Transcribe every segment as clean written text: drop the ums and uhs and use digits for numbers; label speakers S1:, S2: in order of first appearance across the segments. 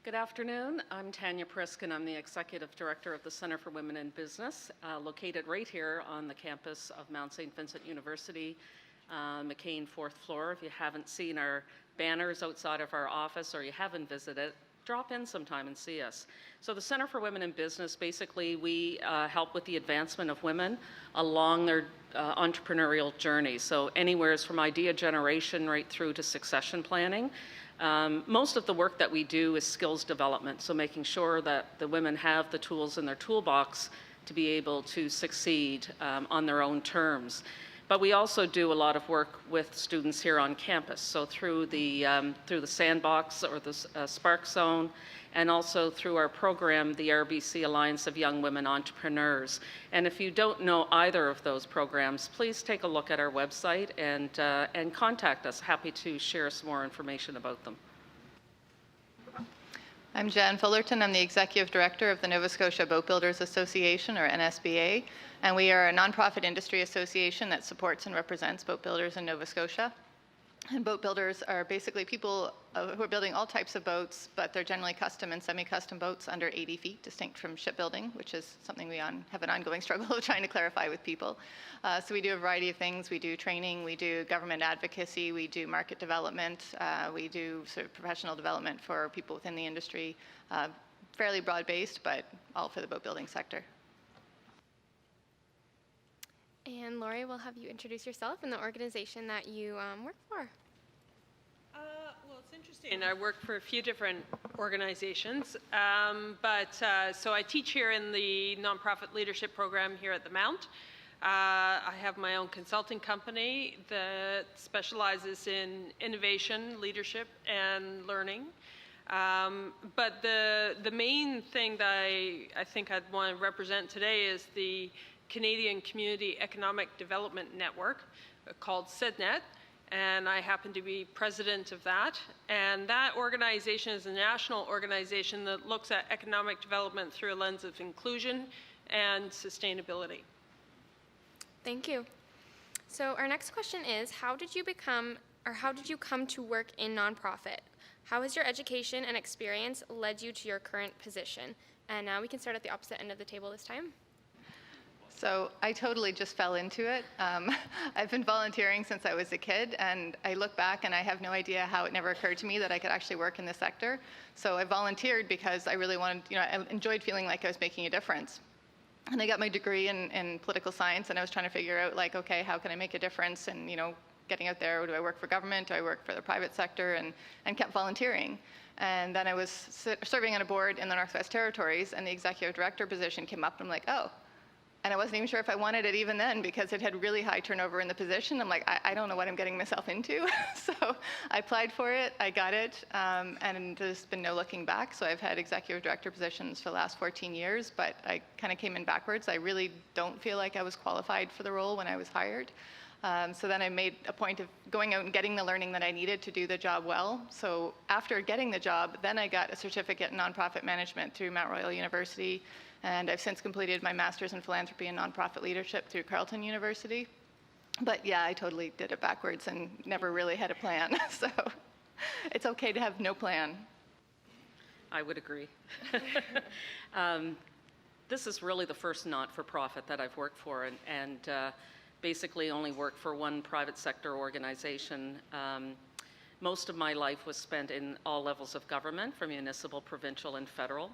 S1: Good afternoon. I'm Tanya Priskin. I'm the Executive Director of the Center for Women in Business, located right here on the campus of Mount St. Vincent University, McCain 4th floor. If you haven't seen our banners outside of our office or you haven't visited, drop in sometime and see us. So the Center for Women in Business, basically we help with the advancement of women along their entrepreneurial journey. So anywhere from idea generation right through to succession planning. Most of the work that we do is skills development, so making sure that the women have the tools in their toolbox to be able to succeed on their own terms. But we also do a lot of work with students here on campus, so through the Sandbox or the Spark Zone, and also through our program, the RBC Alliance of Young Women Entrepreneurs. And if you don't know either of those programs, please take a look at our website and contact us. Happy to share some more information about them.
S2: I'm Jan Fullerton. I'm the Executive Director of the Nova Scotia Boat Builders Association, or NSBA, and we are a nonprofit industry association that supports and represents boat builders in Nova Scotia. And boat builders are basically people who are building all types of boats, but they're generally custom and semi-custom boats under 80 feet, distinct from shipbuilding, which is something we have an ongoing struggle of trying to clarify with people. So we do a variety of things. We do training, we do government advocacy, we do market development, we do sort of professional development for people within the industry, fairly broad-based, but all for the boat building sector.
S3: And Lori, we'll have you introduce yourself and the organization that you work for.
S4: Well, it's interesting. I work for a few different organizations, so I teach here in the nonprofit leadership program here at the Mount. I have my own consulting company that specializes in innovation, leadership, and learning. But the main thing that I think I'd want to represent today is the Canadian Community Economic Development Network, called CEDNET, and I happen to be president of that. And that organization is a national organization that looks at economic development through a lens of inclusion and sustainability.
S3: Thank you. So our next question is, how did you come to work in nonprofit? How has your education and experience led you to your current position? And now we can start at the opposite end of the table this time.
S2: So I totally just fell into it. I've been volunteering since I was a kid, and I look back and I have no idea how it never occurred to me that I could actually work in this sector. So I volunteered because I really wanted, I enjoyed feeling like I was making a difference. And I got my degree in political science, and I was trying to figure out, like, okay, how can I make a difference? And, getting out there, do I work for government? Do I work for the private sector? And kept volunteering. And then I was serving on a board in the Northwest Territories, and the executive director position came up, and I'm like, oh. And I wasn't even sure if I wanted it even then, because it had really high turnover in the position. I'm like, I don't know what I'm getting myself into. So I applied for it, I got it, and there's been no looking back. So I've had executive director positions for the last 14 years, but I kind of came in backwards. I really don't feel like I was qualified for the role when I was hired. So then I made a point of going out and getting the learning that I needed to do the job well. So after getting the job, then I got a certificate in nonprofit management through Mount Royal University. And I've since completed my master's in philanthropy and nonprofit leadership through Carleton University. But yeah, I totally did it backwards and never really had a plan. So it's okay to have no plan.
S1: I would agree. This is really the first not-for-profit that I've worked for, and basically only worked for one private sector organization. Most of my life was spent in all levels of government, from municipal, provincial, and federal.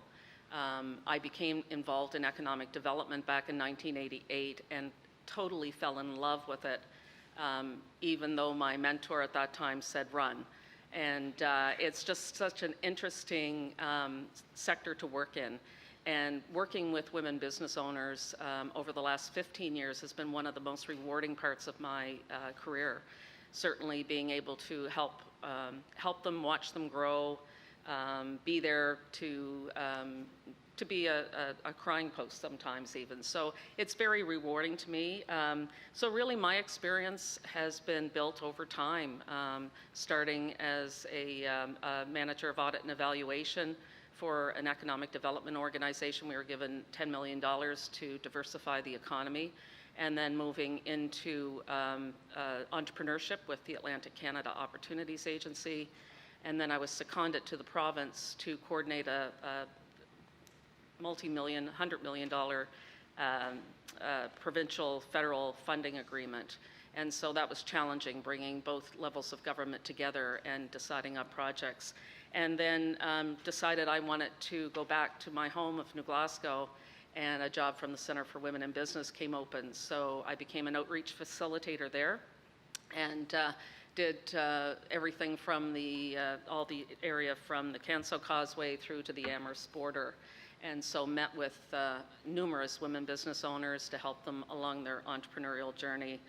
S1: I became involved in economic development back in 1988 and totally fell in love with it, even though my mentor at that time said run. And it's just such an interesting sector to work in. And working with women business owners over the last 15 years has been one of the most rewarding parts of my career. Certainly being able to help them, watch them grow, be there to be a crying post sometimes even. So it's very rewarding to me. So really my experience has been built over time, starting as a manager of audit and evaluation for an economic development organization. We were given $10 million to diversify the economy, and then moving into entrepreneurship with the Atlantic Canada Opportunities Agency, And then I was seconded to the province to coordinate a multi-million, $100 million provincial federal funding agreement. And so that was challenging, bringing both levels of government together and deciding on projects. And then decided I wanted to go back to my home of New Glasgow, and a job from the Centre for Women in Business came open. So I became an outreach facilitator there, and did everything from all the area from the Canso Causeway through to the Amherst border. And so met with numerous women business owners to help them along their entrepreneurial journey.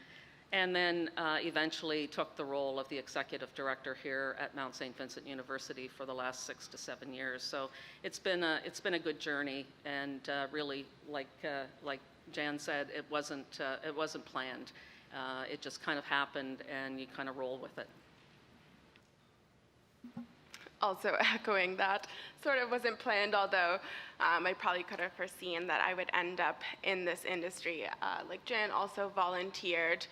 S1: And then eventually took the role of the executive director here at Mount St. Vincent University for the last 6 to 7 years. So it's been a good journey, and really, like Jan said, it wasn't planned. It just kind of happened, and you kind of roll with it.
S5: Also echoing that, sort of wasn't planned, although I probably could have foreseen that I would end up in this industry. Like Jan, also volunteered.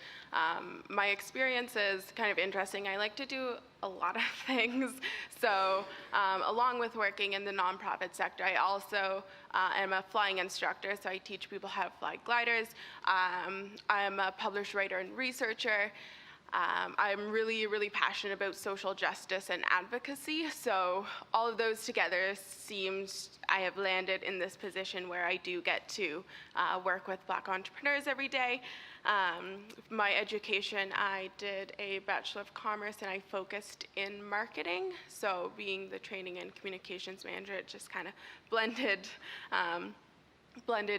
S5: My experience is kind of interesting. I like to do a lot of things. So along with working in the nonprofit sector, I also am a flying instructor, so I teach people how to fly gliders. I'm a published writer and researcher. I'm really, really passionate about social justice and advocacy, so all of those together seems I have landed in this position where I do get to work with Black entrepreneurs every day. My education, I did a Bachelor of Commerce, and I focused in marketing, so being the training and communications manager, it just kind of blended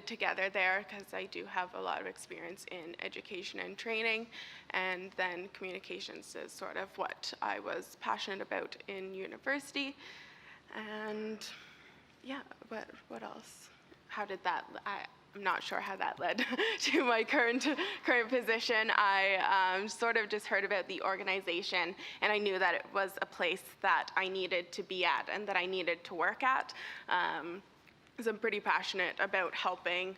S5: together there, because I do have a lot of experience in education and training, and then communications is sort of what I was passionate about in university. And yeah, what else? How did that, I'm not sure how that led to my current position. I sort of just heard about the organization, and I knew that it was a place that I needed to be at and that I needed to work at. I'm pretty passionate about helping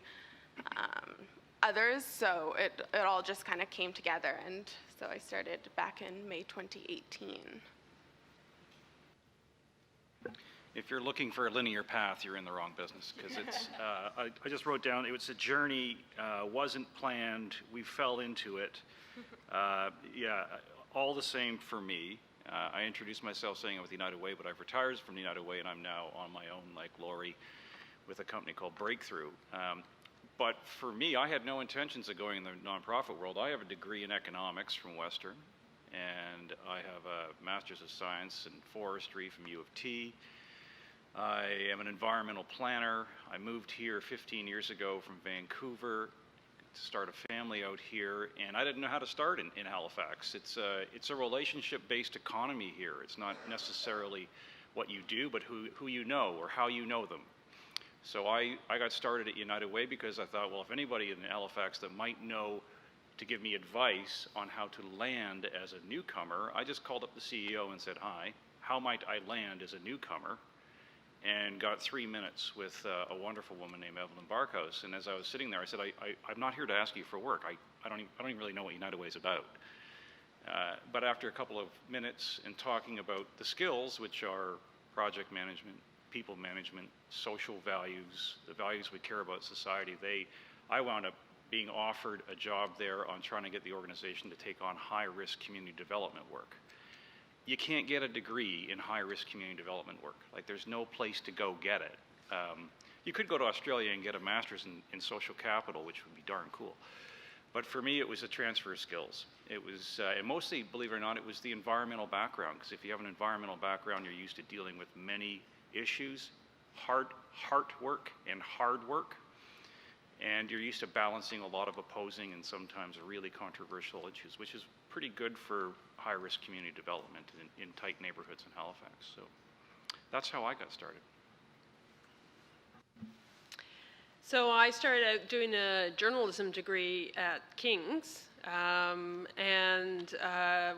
S5: others, so it all just kind of came together, and so I started back in May 2018.
S6: If you're looking for a linear path, you're in the wrong business, because it's, I just wrote down, it was a journey, wasn't planned, we fell into it. Yeah, all the same for me. I introduced myself saying I'm with United Way, but I've retired from United Way, and I'm now on my own, like Lori, with a company called Breakthrough. But for me, I had no intentions of going in the nonprofit world. I have a degree in economics from Western, and I have a Master's of Science in Forestry from U of T. I am an environmental planner. I moved here 15 years ago from Vancouver to start a family out here, and I didn't know how to start in Halifax. It's a relationship-based economy here. It's not necessarily what you do, but who you know or how you know them. So I got started at United Way because I thought, well, if anybody in Halifax that might know to give me advice on how to land as a newcomer, I just called up the CEO and said, hi, how might I land as a newcomer? And got 3 minutes with a wonderful woman named Evelyn Barkhouse. And as I was sitting there, I said, I'm not here to ask you for work. I don't even really know what United Way is about. But after a couple of minutes and talking about the skills, which are project management, people management, social values, the values we care about society, I wound up being offered a job there on trying to get the organization to take on high-risk community development work. You can't get a degree in high-risk community development work. Like, there's no place to go get it. You could go to Australia and get a master's in social capital, which would be darn cool. But for me, it was a transfer of skills. It was, and mostly, believe it or not, it was the environmental background, because if you have an environmental background, you're used to dealing with many issues, heart work and hard work, and you're used to balancing a lot of opposing and sometimes really controversial issues, which is pretty good for high-risk community development in tight neighborhoods in Halifax. So that's how I got started.
S4: So I started out doing a journalism degree at King's, and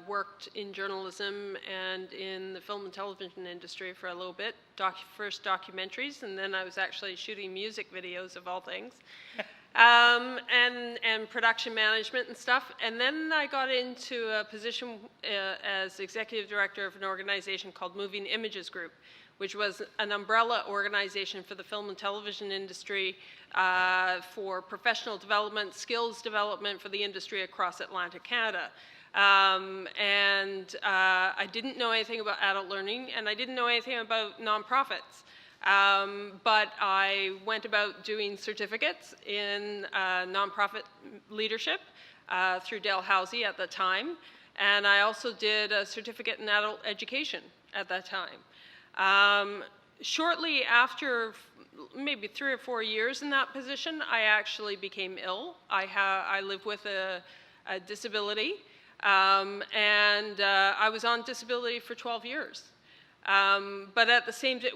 S4: worked in journalism and in the film and television industry for a little bit, first documentaries, and then I was actually shooting music videos of all things. and production management and stuff. And then I got into a position as executive director of an organization called Moving Images Group, which was an umbrella organization for the film and television industry for professional development, skills development for the industry across Atlantic Canada. I didn't know anything about adult learning, and I didn't know anything about nonprofits. But I went about doing certificates in nonprofit leadership through Dalhousie at the time, and I also did a certificate in adult education at that time. Shortly after maybe 3 or 4 years in that position, I actually became ill. I live with a disability, and I was on disability for 12 years. But at the same time,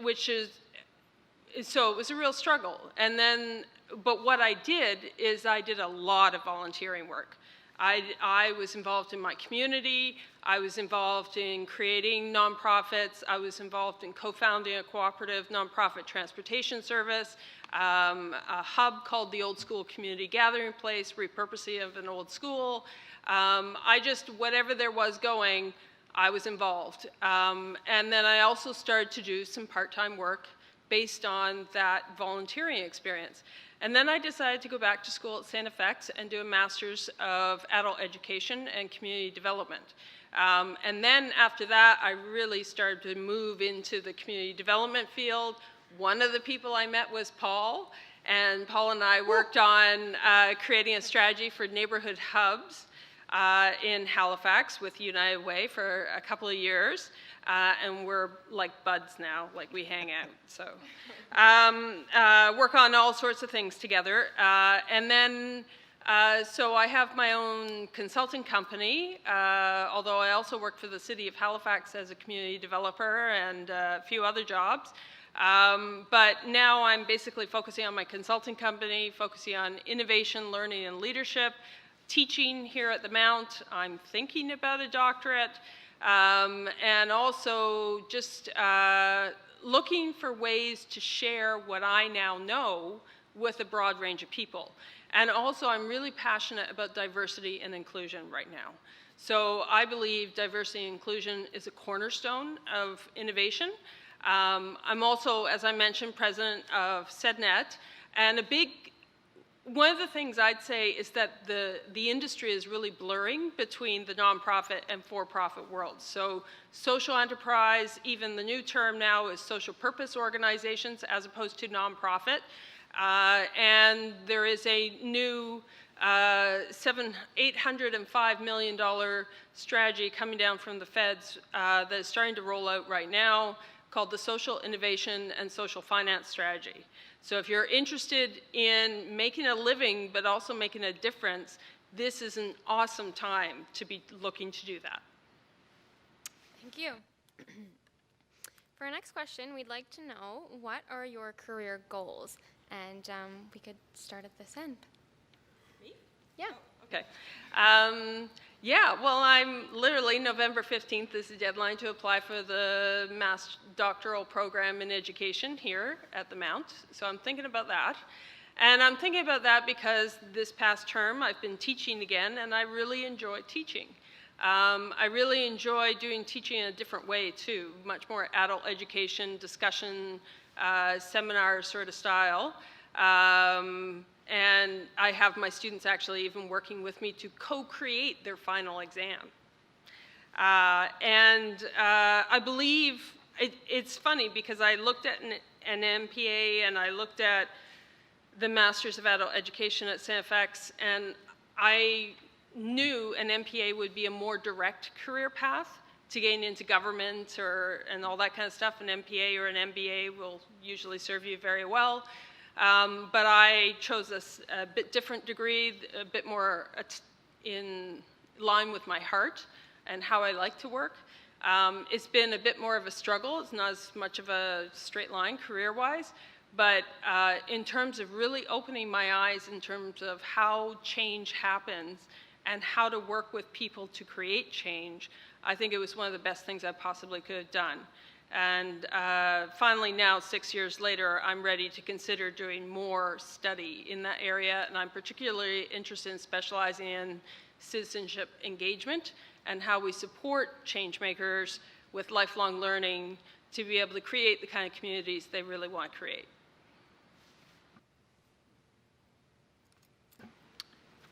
S4: so it was a real struggle. And then, but what I did is I did a lot of volunteering work. I was involved in my community. I was involved in creating nonprofits. I was involved in co-founding a cooperative nonprofit transportation service, a hub called the Old School Community Gathering Place, repurposing of an old school. Whatever there was going, I was involved. And then I also started to do some part-time work based on that volunteering experience. And then I decided to go back to school at St. FX and do a Master's of Adult Education and Community Development. And then after that, I really started to move into the community development field. One of the people I met was Paul, and Paul and I worked on creating a strategy for neighborhood hubs in Halifax with United Way for a couple of years. And we're like buds now, like we hang out. So work on all sorts of things together. And then, so I have my own consulting company, although I also work for the city of Halifax as a community developer and a few other jobs. But now I'm basically focusing on my consulting company, focusing on innovation, learning, and leadership, teaching here at the Mount. I'm thinking about a doctorate. And also just looking for ways to share what I now know with a broad range of people. And also I'm really passionate about diversity and inclusion right now. So I believe diversity and inclusion is a cornerstone of innovation. I'm also, as I mentioned, president of SEDNet, and one of the things I'd say is that the industry is really blurring between the nonprofit and for-profit worlds. So social enterprise, even the new term now is social purpose organizations as opposed to nonprofit. And there is a new $805 million strategy coming down from the feds that is starting to roll out right now called the Social Innovation and Social Finance Strategy. So if you're interested in making a living but also making a difference, this is an awesome time to be looking to do that.
S3: Thank you. For our next question, we'd like to know, what are your career goals? And we could start at this end.
S4: Me?
S3: Yeah.
S4: Oh, okay. Yeah, well, I'm literally, November 15th is the deadline to apply for the doctoral program in education here at the Mount. So I'm thinking about that. And I'm thinking about that because this past term I've been teaching again, and I really enjoy teaching. I really enjoy doing teaching in a different way too, much more adult education, discussion, seminar sort of style. And I have my students actually even working with me to co-create their final exam. I believe, it's funny because I looked at an MPA and I looked at the Masters of Adult Education at St. FX, and I knew an MPA would be a more direct career path to getting into government and all that kind of stuff. An MPA or an MBA will usually serve you very well. But I chose a bit different degree, a bit more in line with my heart and how I like to work. It's been a bit more of a struggle. It's not as much of a straight line career-wise, but in terms of really opening my eyes in terms of how change happens and how to work with people to create change, I think it was one of the best things I possibly could have done. And finally now, 6 years later, I'm ready to consider doing more study in that area, and I'm particularly interested in specializing in citizenship engagement and how we support change makers with lifelong learning to be able to create the kind of communities they really want to create.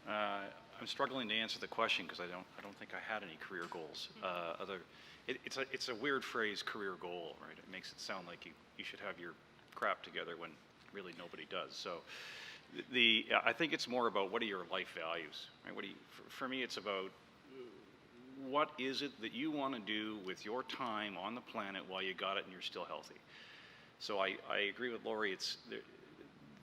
S6: I'm struggling to answer the question because I don't think I had any career goals. It's a weird phrase, career goal, right? It makes it sound like you should have your crap together when really nobody does. So I think it's more about what are your life values, right? For me, it's about what is it that you want to do with your time on the planet while you got it and you're still healthy. So I agree with Lori. It's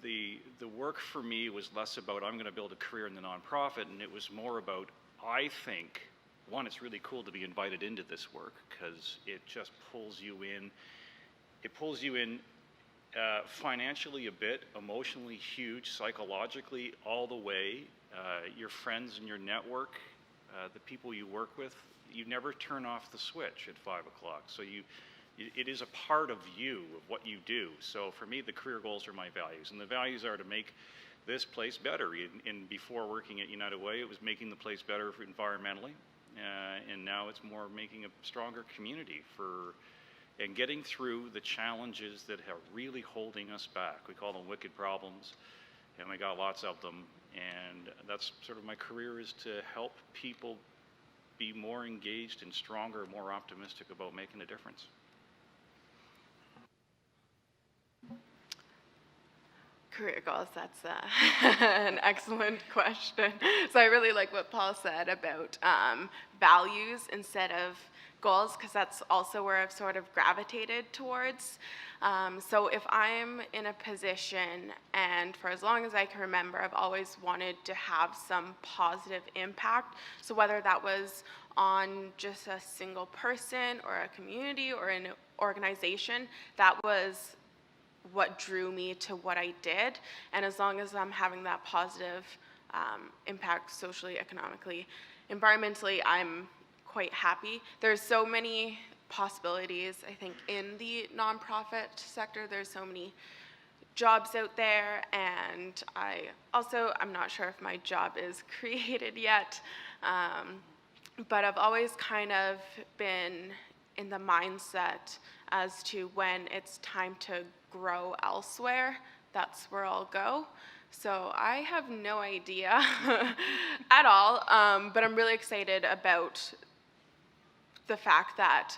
S6: the work for me was less about I'm going to build a career in the nonprofit, and it was more about, I think, one, it's really cool to be invited into this work because it just pulls you in. It pulls you in financially a bit, emotionally huge, psychologically all the way. Your friends and your network, the people you work with, you never turn off the switch at 5 o'clock. So it is a part of you, of what you do. So for me, the career goals are my values. And the values are to make this place better. And before working at United Way, it was making the place better environmentally. And now it's more making a stronger community and getting through the challenges that are really holding us back. We call them wicked problems, and we got lots of them. And that's sort of my career, is to help people be more engaged and stronger, more optimistic about making a difference.
S5: Career goals, that's an excellent question. So I really like what Paul said about values instead of goals, because that's also where I've sort of gravitated towards. So if I'm in a position, and for as long as I can remember, I've always wanted to have some positive impact. So whether that was on just a single person or a community or an organization, that was what drew me to what I did. And as long as I'm having that positive impact socially, economically, environmentally, I'm quite happy. There's so many possibilities, I think, in the nonprofit sector. There's so many jobs out there, and I'm not sure if my job is created yet, but I've always kind of been in the mindset as to when it's time to grow elsewhere, that's where I'll go. So I have no idea at all, but I'm really excited about the fact that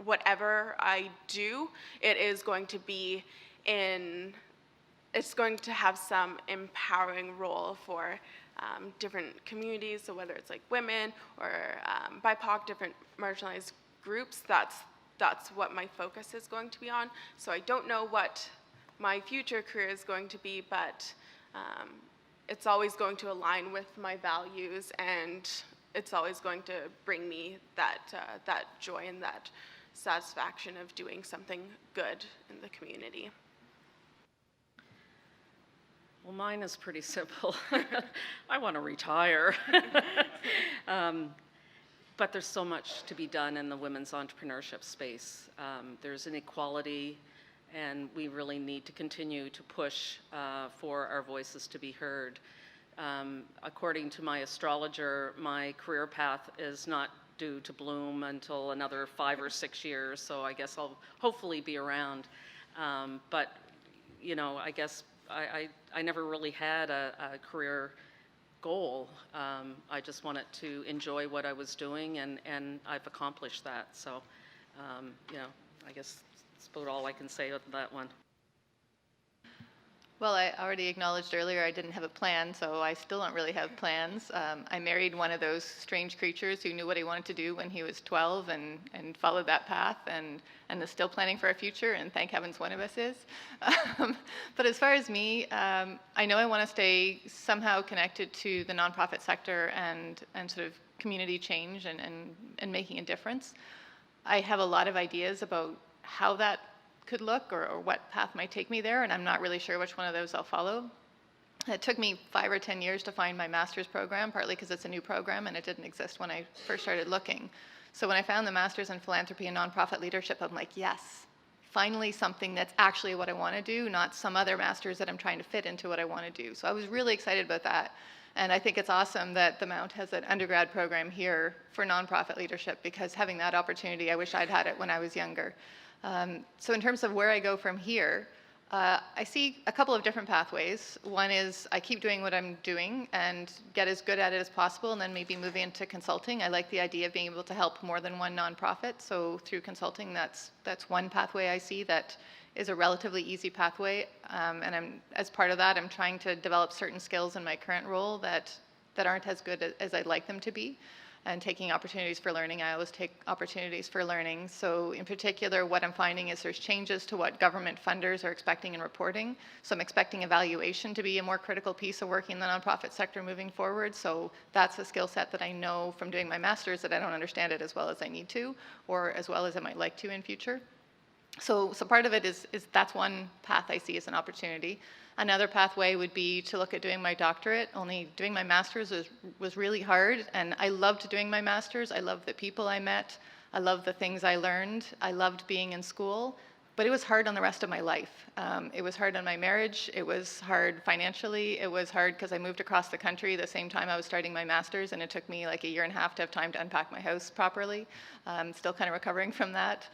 S5: whatever I do, it is going to be it's going to have some empowering role for different communities. So whether it's like women or BIPOC, different marginalized groups, that's what my focus is going to be on. So I don't know what my future career is going to be, but it's always going to align with my values, and it's always going to bring me that joy and that satisfaction of doing something good in the community.
S1: Well, mine is pretty simple. I want to retire. But there's so much to be done in the women's entrepreneurship space. There's inequality, and we really need to continue to push for our voices to be heard. According to my astrologer, my career path is not due to bloom until another 5 or 6 years, so I guess I'll hopefully be around. But, you know, I guess I never really had a career goal. I just wanted to enjoy what I was doing, and I've accomplished that. So, you know, I guess that's about all I can say on that one.
S2: Well, I already acknowledged earlier I didn't have a plan, so I still don't really have plans. I married one of those strange creatures who knew what he wanted to do when he was 12 and followed that path and is still planning for a future, and thank heavens one of us is. But as far as me, I know I want to stay somehow connected to the nonprofit sector and sort of community change and making a difference. I have a lot of ideas about how that could look or what path might take me there, and I'm not really sure which one of those I'll follow. It took me 5 or 10 years to find my master's program, partly because it's a new program and it didn't exist when I first started looking. So when I found the Master's in Philanthropy and Nonprofit Leadership, I'm like, yes, finally something that's actually what I want to do, not some other master's that I'm trying to fit into what I want to do. So I was really excited about that. And I think it's awesome that the Mount has an undergrad program here for nonprofit leadership, because having that opportunity, I wish I'd had it when I was younger. So in terms of where I go from here, I see a couple of different pathways. One is I keep doing what I'm doing and get as good at it as possible, and then maybe move into consulting. I like the idea of being able to help more than one nonprofit. So through consulting, that's one pathway I see that is a relatively easy pathway. And as part of that, I'm trying to develop certain skills in my current role that aren't as good as I'd like them to be. And taking opportunities for learning. I always take opportunities for learning. So in particular, what I'm finding is there's changes to what government funders are expecting in reporting. So I'm expecting evaluation to be a more critical piece of working in the nonprofit sector moving forward. So that's a skill set that I know from doing my master's that I don't understand it as well as I need to, or as well as I might like to in future. So part of it is that's one path I see as an opportunity. Another pathway would be to look at doing my doctorate. Only doing my master's was really hard, and I loved doing my master's. I loved the people I met. I loved the things I learned. I loved being in school, but it was hard on the rest of my life. It was hard on my marriage. It was hard financially. It was hard because I moved across the country the same time I was starting my master's, and it took me like a year and a half to have time to unpack my house properly. I'm still kind of recovering from that.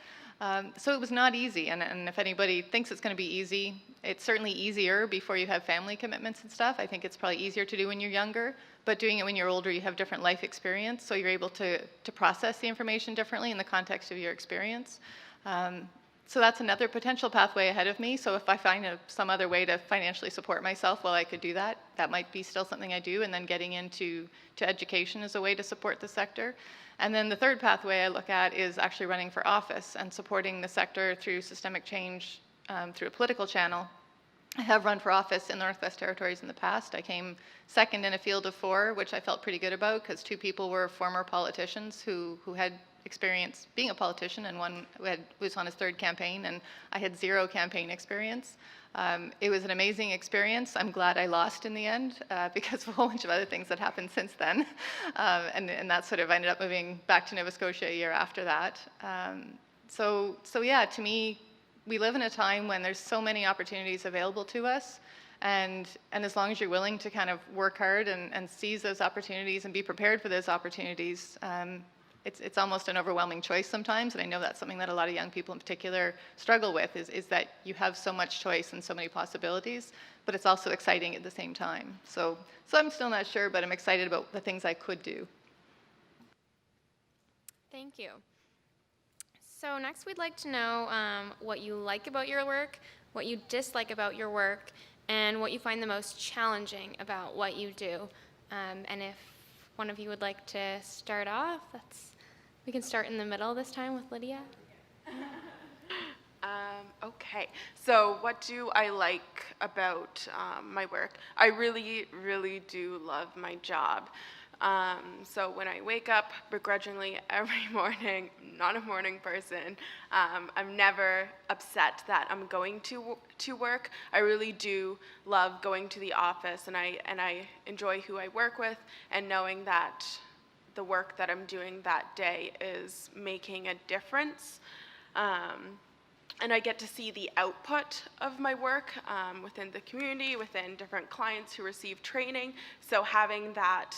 S2: So it was not easy, and if anybody thinks it's going to be easy, it's certainly easier before you have family commitments and stuff. I think it's probably easier to do when you're younger, but doing it when you're older, you have different life experience, so you're able to process the information differently in the context of your experience. So that's another potential pathway ahead of me. So if I find some other way to financially support myself while I could do that, that might be still something I do, and then getting into education as a way to support the sector. And then the third pathway I look at is actually running for office and supporting the sector through systemic change through a political channel. I have run for office in the Northwest Territories in the past. I came second in a field of 4, which I felt pretty good about, because 2 people were former politicians who had experience being a politician, and one was on his 3rd campaign, and I had 0 campaign experience. It was an amazing experience. I'm glad I lost in the end because of a whole bunch of other things that happened since then. And that sort of ended up moving back to Nova Scotia a year after that. So yeah, to me, we live in a time when there's so many opportunities available to us. And as long as you're willing to kind of work hard and seize those opportunities and be prepared for those opportunities, it's almost an overwhelming choice sometimes, and I know that's something that a lot of young people in particular struggle with, is that you have so much choice and so many possibilities, but it's also exciting at the same time. So I'm still not sure, but I'm excited about the things I could do.
S3: Thank you. So next we'd like to know what you like about your work, what you dislike about your work, and what you find the most challenging about what you do. And if one of you would like to start off, we can start in the middle this time with Lydia.
S5: Okay, so what do I like about my work? I really, really do love my job. So when I wake up begrudgingly every morning, not a morning person, I'm never upset that I'm going to work. I really do love going to the office, and I enjoy who I work with, and knowing that the work that I'm doing that day is making a difference. And I get to see the output of my work within the community, within different clients who receive training. So having that,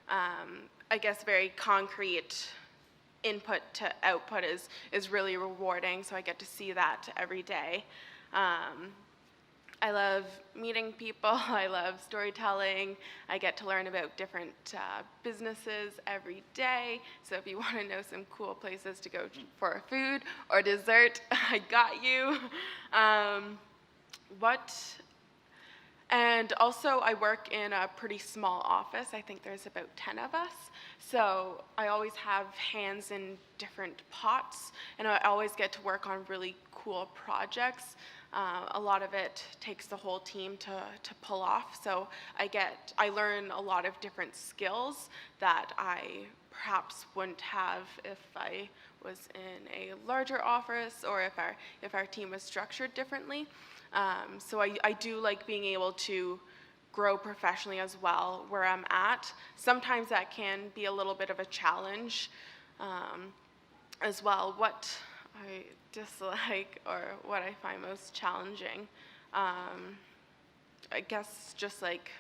S5: I guess, very concrete input to output is really rewarding. So I get to see that every day. I love meeting people. I love storytelling. I get to learn about different businesses every day. So if you want to know some cool places to go for food or dessert, I got you. And also I work in a pretty small office. I think there's about 10 of us. So I always have hands in different pots, and I always get to work on really cool projects. A lot of it takes the whole team to pull off. So I learn a lot of different skills that I perhaps wouldn't have if I was in a larger office, or if our team was structured differently. So I do like being able to grow professionally as well where I'm at. Sometimes that can be a little bit of a challenge. as well, what I dislike or what I find most challenging. I guess just like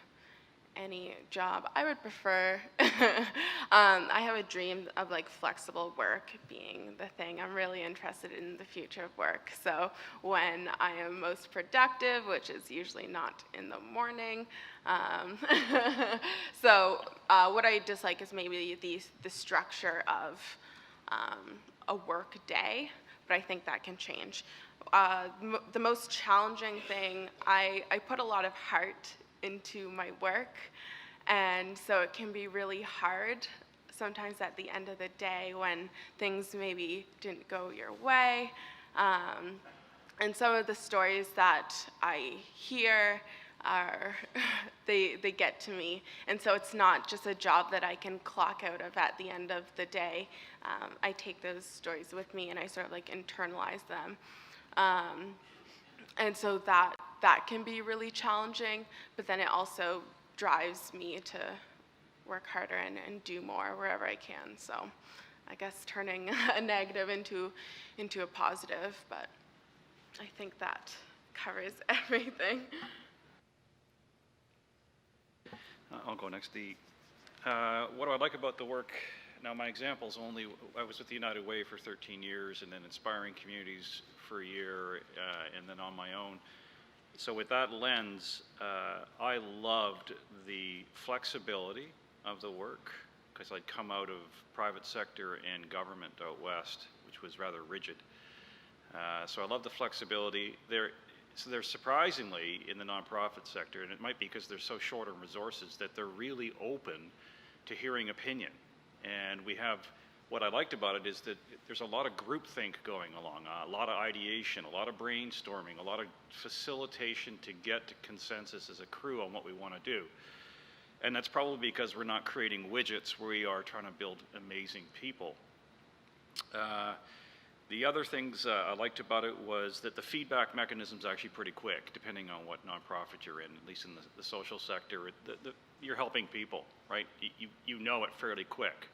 S5: any job, I would prefer, I have a dream of like flexible work being the thing. I'm really interested in the future of work. So when I am most productive, which is usually not in the morning, so what I dislike is maybe the structure of a work day, but I think that can change. The most challenging thing, I put a lot of heart into my work, and so it can be really hard sometimes at the end of the day when things maybe didn't go your way. And some of the stories that I hear are, they get to me. And so it's not just a job that I can clock out of at the end of the day. I take those stories with me and I sort of like internalize them. And so that can be really challenging, but then it also drives me to work harder and do more wherever I can. So I guess turning a negative into a positive, but I think that covers everything.
S6: I'll go next. What do I like about the work? Now, my example's only, I was with the United Way for 13 years and then Inspiring Communities for a year and then on my own. So with that lens, I loved the flexibility of the work because I'd come out of private sector and government out west, which was rather rigid. So I love the flexibility. So they're surprisingly in the nonprofit sector, and it might be because they're so short on resources, that they're really open to hearing opinion. And we have, what I liked about it is that there's a lot of groupthink going along, a lot of ideation, a lot of brainstorming, a lot of facilitation to get to consensus as a crew on what we want to do. And that's probably because we're not creating widgets, we are trying to build amazing people. The other things I liked about it was that the feedback mechanism is actually pretty quick, depending on what nonprofit you're in, at least in the social sector. You're helping people, right? You know it fairly quick.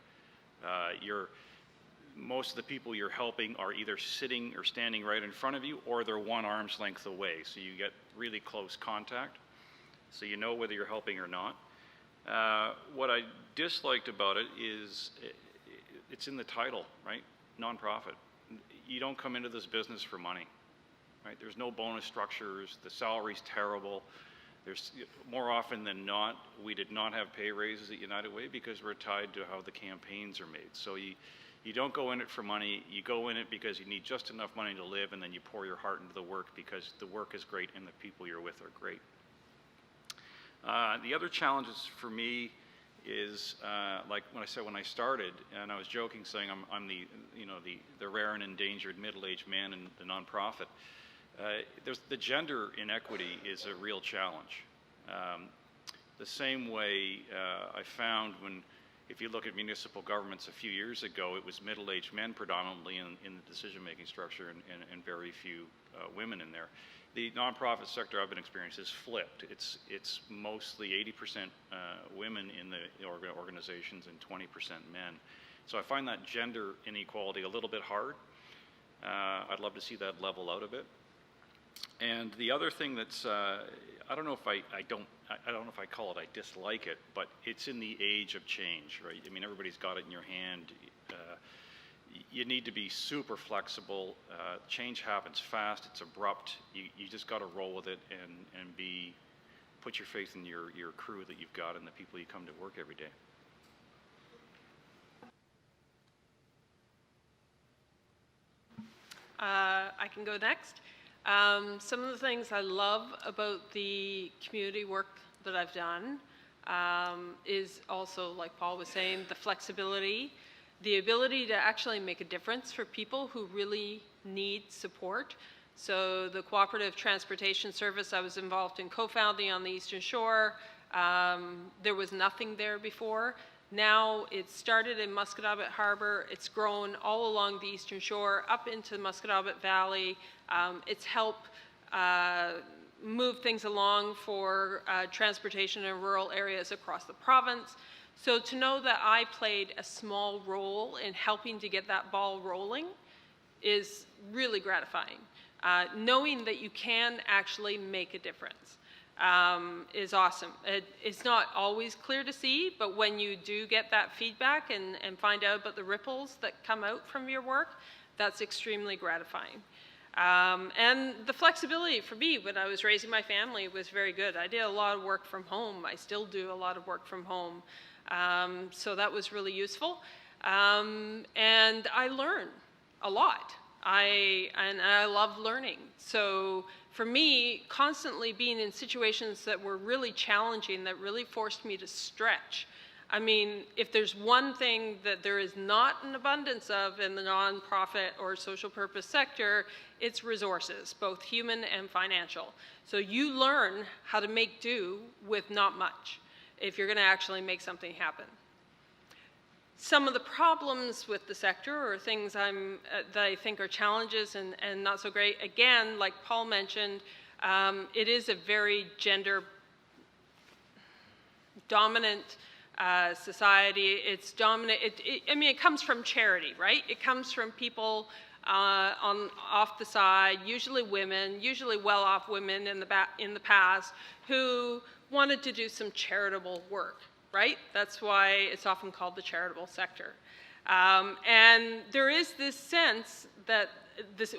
S6: Most of the people you're helping are either sitting or standing right in front of you, or they're one arm's length away, so you get really close contact, so you know whether you're helping or not. What I disliked about it is it's in the title, right? Nonprofit. You don't come into this business for money, right? There's no bonus structures, the salary's terrible. There's, more often than not, we did not have pay raises at United Way because we're tied to how the campaigns are made. So you don't go in it for money, you go in it because you need just enough money to live, and then you pour your heart into the work because the work is great and the people you're with are great. The other challenges for me is like when I said when I started, and I was joking saying I'm the rare and endangered middle-aged man in the nonprofit. The gender inequity is a real challenge. The same way I found if you look at municipal governments a few years ago, it was middle-aged men predominantly in the decision-making structure and very few women in there. The nonprofit sector I've been experiencing is flipped. It's mostly 80% women in the organizations and 20% men. So I find that gender inequality a little bit hard. I'd love to see that level out a bit. And the other thing that's I don't know if I don't know if I call it I dislike it, but it's in the age of change, right? I mean, everybody's got it in your hand. You need to be super flexible. Change happens fast. It's abrupt. You just got to roll with it and put your faith in your crew that you've got and the people you come to work every day.
S4: I can go next. Some of the things I love about the community work that I've done is also, like Paul was saying, the flexibility, the ability to actually make a difference for people who really need support. So the Cooperative Transportation Service I was involved in co-founding on the Eastern Shore, there was nothing there before. Now it started in Musquodoboit Harbor, it's grown all along the Eastern Shore, up into the Musquodoboit Valley. It's helped move things along for transportation in rural areas across the province. So to know that I played a small role in helping to get that ball rolling is really gratifying. Knowing that you can actually make a difference is awesome. It's not always clear to see, but when you do get that feedback and find out about the ripples that come out from your work, that's extremely gratifying. And the flexibility for me when I was raising my family was very good. I did a lot of work from home. I still do a lot of work from home. So that was really useful. And I learned a lot. I love learning. So for me, constantly being in situations that were really challenging, that really forced me to stretch. I mean, if there's one thing that there is not an abundance of in the nonprofit or social purpose sector, it's resources, both human and financial. So you learn how to make do with not much if you're going to actually make something happen. Some of the problems with the sector, or things that I think are challenges and not so great, again, like Paul mentioned, it is a very gender-dominant society. It's dominant. I mean, it comes from charity, right? It comes from people off the side, usually women, usually well-off women in the past, who wanted to do some charitable work, right? That's why it's often called the charitable sector. And there is this sense that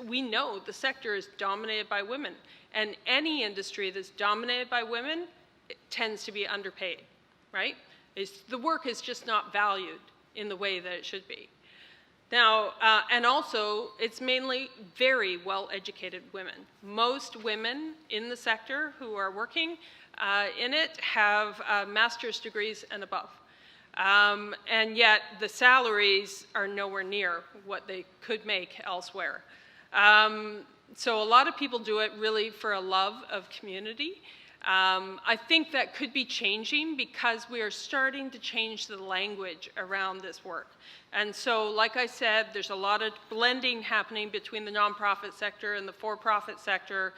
S4: we know the sector is dominated by women, and any industry that's dominated by women tends to be underpaid, right? The work is just not valued in the way that it should be. Now, and also, it's mainly very well-educated women. Most women in the sector who are working in it have master's degrees and above. And yet, the salaries are nowhere near what they could make elsewhere. So a lot of people do it really for a love of community. I think that could be changing because we are starting to change the language around this work. And so, like I said, there's a lot of blending happening between the nonprofit sector and the for-profit sector.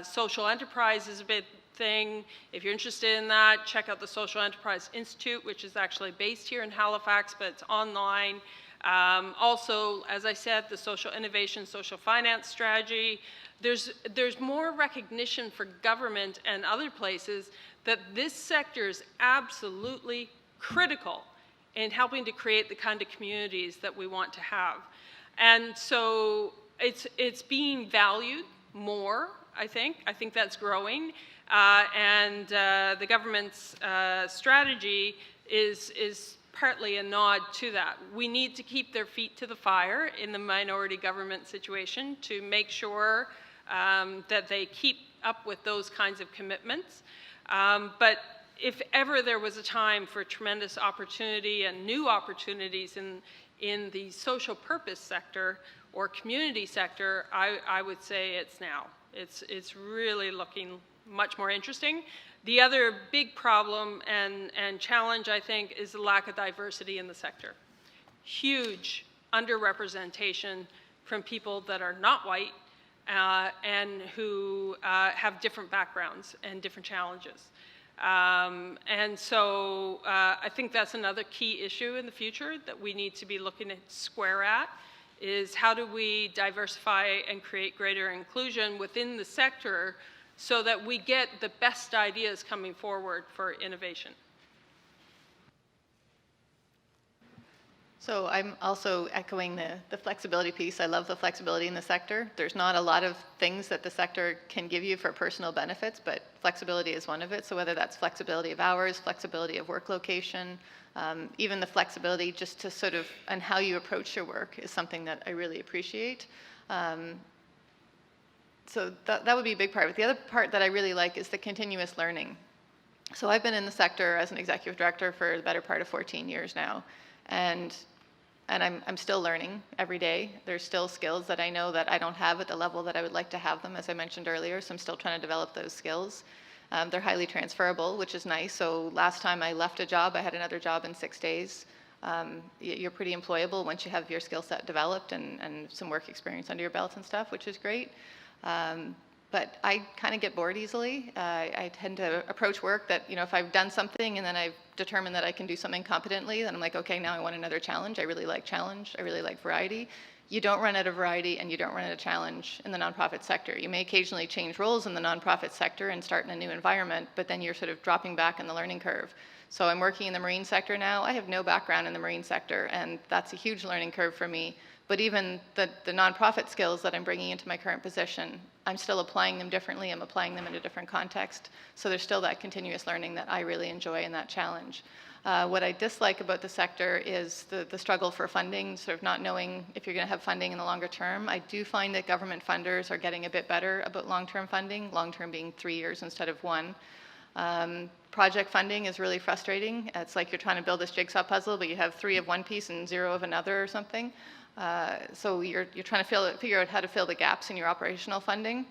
S4: Social enterprise is a big thing. If you're interested in that, check out the Social Enterprise Institute, which is actually based here in Halifax, but it's online. Also, as I said, the social innovation, social finance strategy. There's more recognition for government and other places that this sector is absolutely critical in helping to create the kind of communities that we want to have. And so it's being valued more, I think. I think that's growing. And the government's strategy is partly a nod to that. We need to keep their feet to the fire in the minority government situation to make sure that they keep up with those kinds of commitments. But if ever there was a time for tremendous opportunity and new opportunities in the social purpose sector or community sector, I would say it's now. It's really looking much more interesting. The other big problem and challenge, I think, is the lack of diversity in the sector. Huge underrepresentation from people that are not white and who have different backgrounds and different challenges. And so I think that's another key issue in the future that we need to be looking at square at, is how do we diversify and create greater inclusion within the sector so that we get the best ideas coming forward for innovation.
S2: So I'm also echoing the flexibility piece. I love the flexibility in the sector. There's not a lot of things that the sector can give you for personal benefits, but flexibility is one of it. So whether that's flexibility of hours, flexibility of work location, even the flexibility just to sort of, and how you approach your work is something that I really appreciate. So that would be a big part. But the other part that I really like is the continuous learning. So I've been in the sector as an executive director for the better part of 14 years now. And I'm still learning every day. There's still skills that I know that I don't have at the level that I would like to have them, as I mentioned earlier, so I'm still trying to develop those skills. They're highly transferable, which is nice. So last time I left a job, I had another job in 6 days. You're pretty employable once you have your skill set developed and some work experience under your belt and stuff, which is great. but I kind of get bored easily. I tend to approach work that, if I've done something and then I've determined that I can do something competently, then I'm like, okay, now I want another challenge. I really like challenge. I really like variety. You don't run out of variety and you don't run out of challenge in the nonprofit sector. You may occasionally change roles in the nonprofit sector and start in a new environment, but then you're sort of dropping back in the learning curve. So I'm working in the marine sector now. I have no background in the marine sector, and that's a huge learning curve for me. But even the nonprofit skills that I'm bringing into my current position, I'm still applying them differently. I'm applying them in a different context. So there's still that continuous learning that I really enjoy and that challenge. What I dislike about the sector is the struggle for funding, sort of not knowing if you're going to have funding in the longer term. I do find that government funders are getting a bit better about long-term funding, long-term being 3 years instead of 1. Project funding is really frustrating. It's like you're trying to build this jigsaw puzzle, but you have 3 of one piece and 0 of another or something. So you're trying to figure out how to fill the gaps in your operational funding.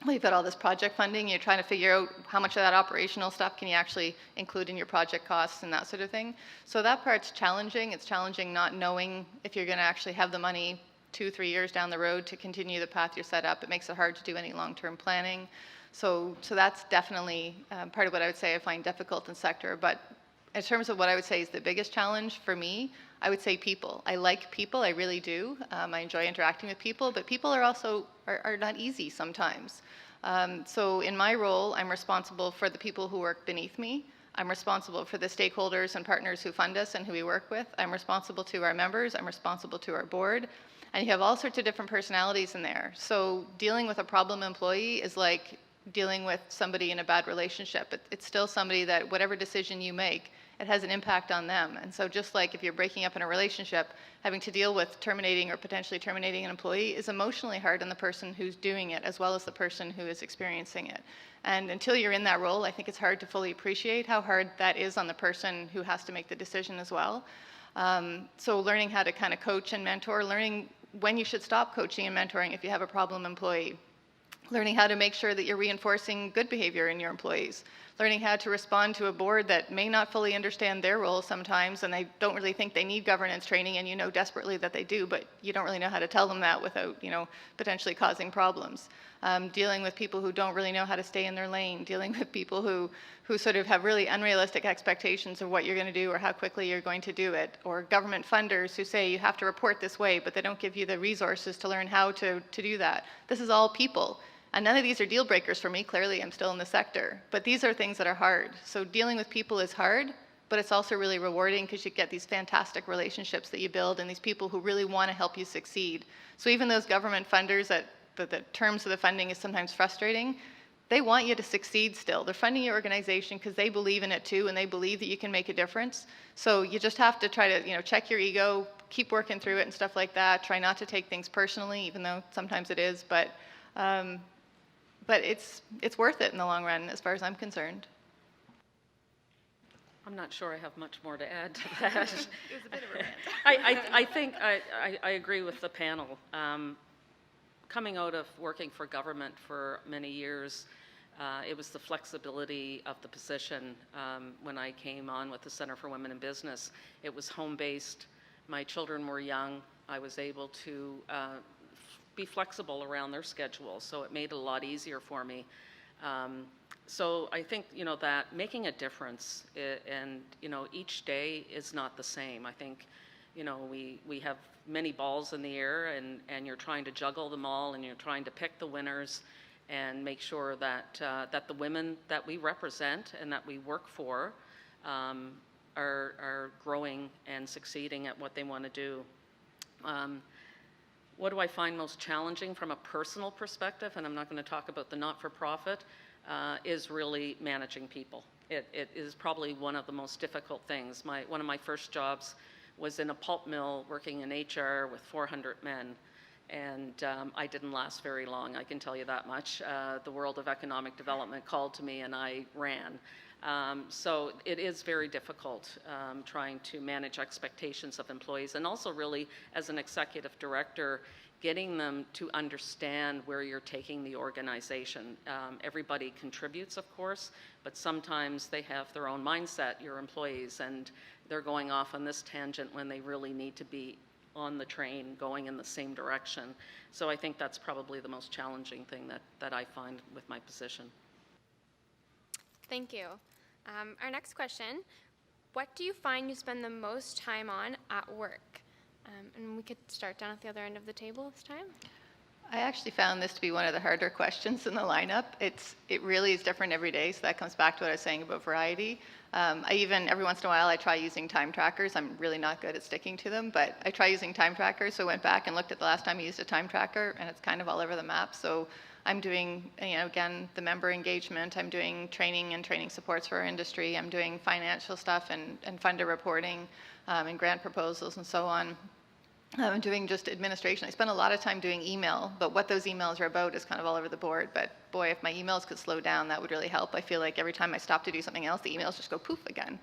S2: Well, you've got all this project funding. You're trying to figure out how much of that operational stuff can you actually include in your project costs and that sort of thing. So that part's challenging. It's challenging not knowing if you're going to actually have the money 2-3 years down the road to continue the path you're set up. It makes it hard to do any long-term planning. So that's definitely part of what I would say I find difficult in sector. But in terms of what I would say is the biggest challenge for me, I would say people. I like people, I really do. I enjoy interacting with people, but people are also are not easy sometimes. So in my role, I'm responsible for the people who work beneath me. I'm responsible for the stakeholders and partners who fund us and who we work with. I'm responsible to our members. I'm responsible to our board. And you have all sorts of different personalities in there. So dealing with a problem employee is like dealing with somebody in a bad relationship. It's still somebody that whatever decision you make, it has an impact on them. And so just like if you're breaking up in a relationship, having to deal with terminating or potentially terminating an employee is emotionally hard on the person who's doing it as well as the person who is experiencing it. And until you're in that role, I think it's hard to fully appreciate how hard that is on the person who has to make the decision as well. So learning how to kind of coach and mentor, learning when you should stop coaching and mentoring if you have a problem employee. Learning how to make sure that you're reinforcing good behavior in your employees. Learning how to respond to a board that may not fully understand their role sometimes and they don't really think they need governance training and you know desperately that they do, but you don't really know how to tell them that without, potentially causing problems. Dealing with people who don't really know how to stay in their lane. Dealing with people who sort of have really unrealistic expectations of what you're going to do or how quickly you're going to do it. Or government funders who say you have to report this way, but they don't give you the resources to learn how to do that. This is all people. And none of these are deal breakers for me. Clearly, I'm still in the sector. But these are things that are hard. So dealing with people is hard, but it's also really rewarding because you get these fantastic relationships that you build and these people who really want to help you succeed. So even those government funders that the terms of the funding is sometimes frustrating, they want you to succeed still. They're funding your organization because they believe in it too and they believe that you can make a difference. So you just have to try to check your ego, keep working through it and stuff like that. Try not to take things personally, even though sometimes it is. But it's worth it in the long run, as far as I'm concerned.
S1: I'm not sure I have much more to add to that.
S2: It was a bit of a rant.
S1: I think I agree with the panel. Coming out of working for government for many years, it was the flexibility of the position. When I came on with the Center for Women in Business, it was home-based. My children were young. I was able to be flexible around their schedule, so it made it a lot easier for me. So I think that making a difference, and each day is not the same. I think we have many balls in the air, and you're trying to juggle them all, and you're trying to pick the winners, and make sure that that the women that we represent and that we work for are growing and succeeding at what they want to do. What do I find most challenging from a personal perspective, and I'm not going to talk about the not-for-profit, is really managing people. It is probably one of the most difficult things. One of my first jobs was in a pulp mill working in HR with 400 men, and I didn't last very long, I can tell you that much. The World of Economic Development called to me and I ran. So it is very difficult trying to manage expectations of employees, and also really as an executive director, getting them to understand where you're taking the organization. Everybody contributes, of course, but sometimes they have their own mindset, your employees, and they're going off on this tangent when they really need to be on the train going in the same direction. So I think that's probably the most challenging thing that I find with my position.
S3: Thank you. Our next question, what do you find you spend the most time on at work? And we could start down at the other end of the table this time.
S2: I actually found this to be one of the harder questions in the lineup. It really is different every day, so that comes back to what I was saying about variety. I even, every once in a while, I try using time trackers. I'm really not good at sticking to them, but I try using time trackers, so I went back and looked at the last time I used a time tracker, and it's kind of all over the map. So I'm doing, again, the member engagement. I'm doing training and training supports for our industry. I'm doing financial stuff and funder reporting and grant proposals and so on. I'm doing just administration. I spend a lot of time doing email, but what those emails are about is kind of all over the board. But boy, if my emails could slow down, that would really help. I feel like every time I stop to do something else, the emails just go poof again.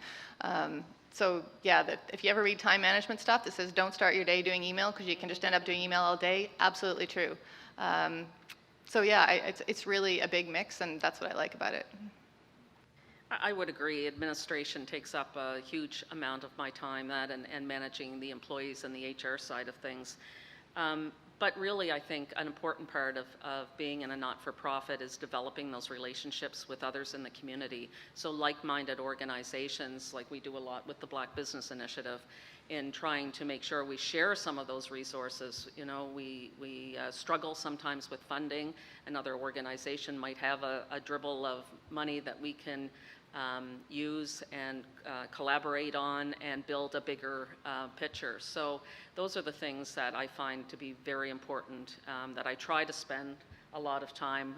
S2: So yeah, if you ever read time management stuff that says don't start your day doing email because you can just end up doing email all day, absolutely true. So yeah, it's really a big mix, and that's what I like about it.
S1: I would agree. Administration takes up a huge amount of my time, that and managing the employees and the HR side of things. But really, I think an important part of being in a not-for-profit is developing those relationships with others in the community. So like-minded organizations, like we do a lot with the Black Business Initiative, in trying to make sure we share some of those resources. You know, we struggle sometimes with funding. Another organization might have a dribble of money that we can use and collaborate on and build a bigger picture. So those are the things that I find to be very important, that I try to spend a lot of time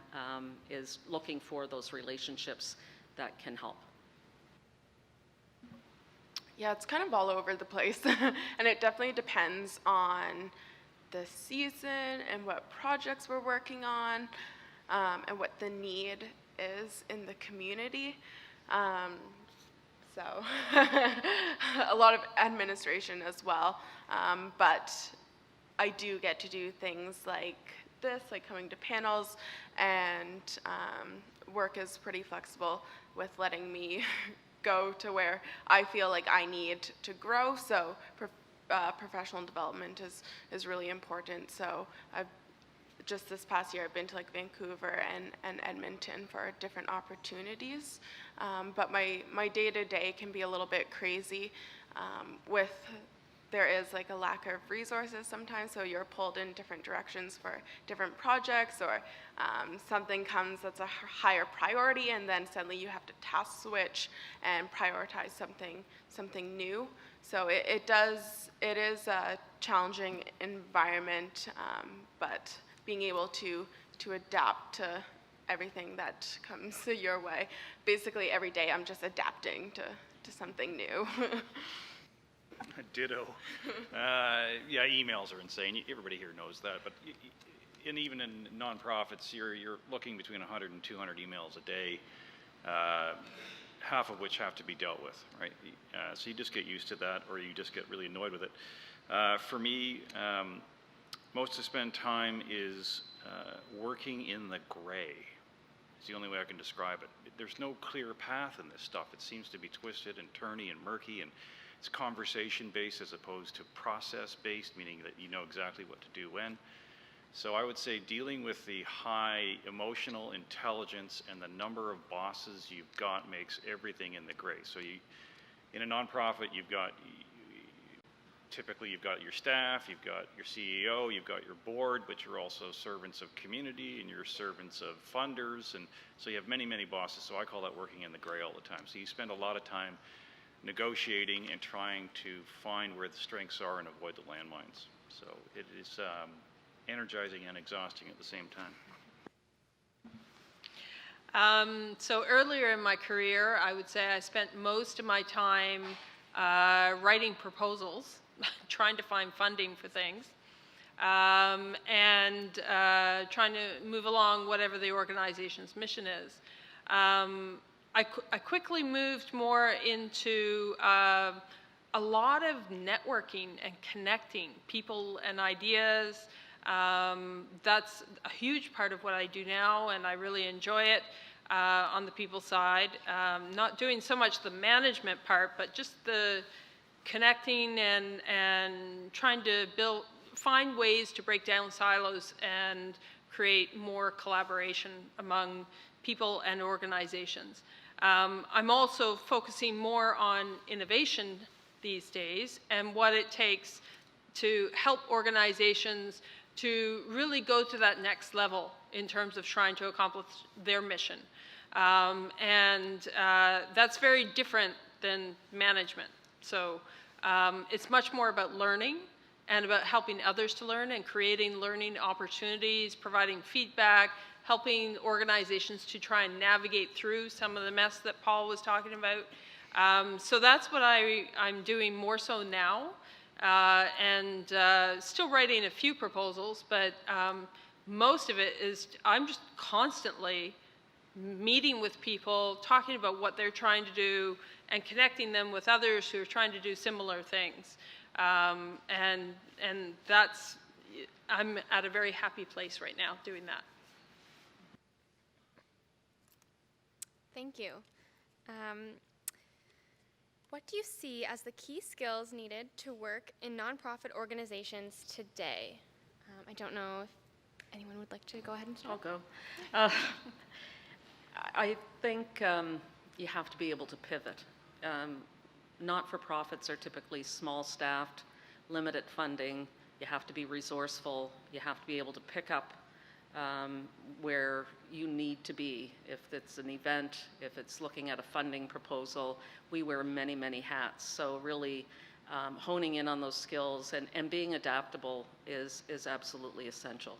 S1: is looking for those relationships that can help.
S5: Yeah, it's kind of all over the place, and it definitely depends on the season and what projects we're working on, and what the need is in the community. So a lot of administration as well, but I do get to do things like this, like coming to panels, and work is pretty flexible with letting me go to where I feel like I need to grow. So professional development is really important. So just this past year, I've been to like Vancouver and Edmonton for different opportunities. But my day-to-day can be a little bit crazy there is like a lack of resources sometimes, so you're pulled in different directions for different projects, or something comes that's a higher priority, and then suddenly you have to task switch and prioritize something new. So it is a challenging environment, but being able to adapt to everything that comes your way. Basically every day I'm just adapting to something new.
S6: Ditto. Yeah, emails are insane. Everybody here knows that. But and even in nonprofits, you're looking between 100 and 200 emails a day, half of which have to be dealt with, right? So you just get used to that, or you just get really annoyed with it. For me, most to spend time is working in the gray. It's the only way I can describe it. There's no clear path in this stuff. It seems to be twisted and turny and murky, and it's conversation-based as opposed to process-based, meaning that you know exactly what to do when. So I would say dealing with the high emotional intelligence and the number of bosses you've got makes everything in the gray. So in a nonprofit, typically you've got your staff, you've got your CEO, you've got your board, but you're also servants of community and you're servants of funders, and so you have many, many bosses. So I call that working in the gray all the time. So you spend a lot of time negotiating and trying to find where the strengths are and avoid the landmines. So it is energizing and exhausting at the same time.
S4: So earlier in my career, I would say I spent most of my time writing proposals, trying to find funding for things, and trying to move along whatever the organization's mission is. I quickly moved more into a lot of networking and connecting people and ideas. That's a huge part of what I do now, and I really enjoy it on the people side. Not doing so much the management part, but just the connecting and trying to find ways to break down silos and create more collaboration among people and organizations. I'm also focusing more on innovation these days and what it takes to help organizations to really go to that next level in terms of trying to accomplish their mission. That's very different than management. So it's much more about learning and about helping others to learn and creating learning opportunities, providing feedback, helping organizations to try and navigate through some of the mess that Paul was talking about. So that's what I'm doing more so now, still writing a few proposals, but most of it is I'm just constantly meeting with people, talking about what they're trying to do, and connecting them with others who are trying to do similar things. And I'm at a very happy place right now doing that.
S3: Thank you. What do you see as the key skills needed to work in nonprofit organizations today? I don't know if anyone would like to go ahead and start.
S1: I'll go. I think you have to be able to pivot. Not-for-profits are typically small-staffed, limited funding. You have to be resourceful. You have to be able to pick up where you need to be. If it's an event, if it's looking at a funding proposal, we wear many, many hats. So really honing in on those skills and being adaptable is absolutely essential.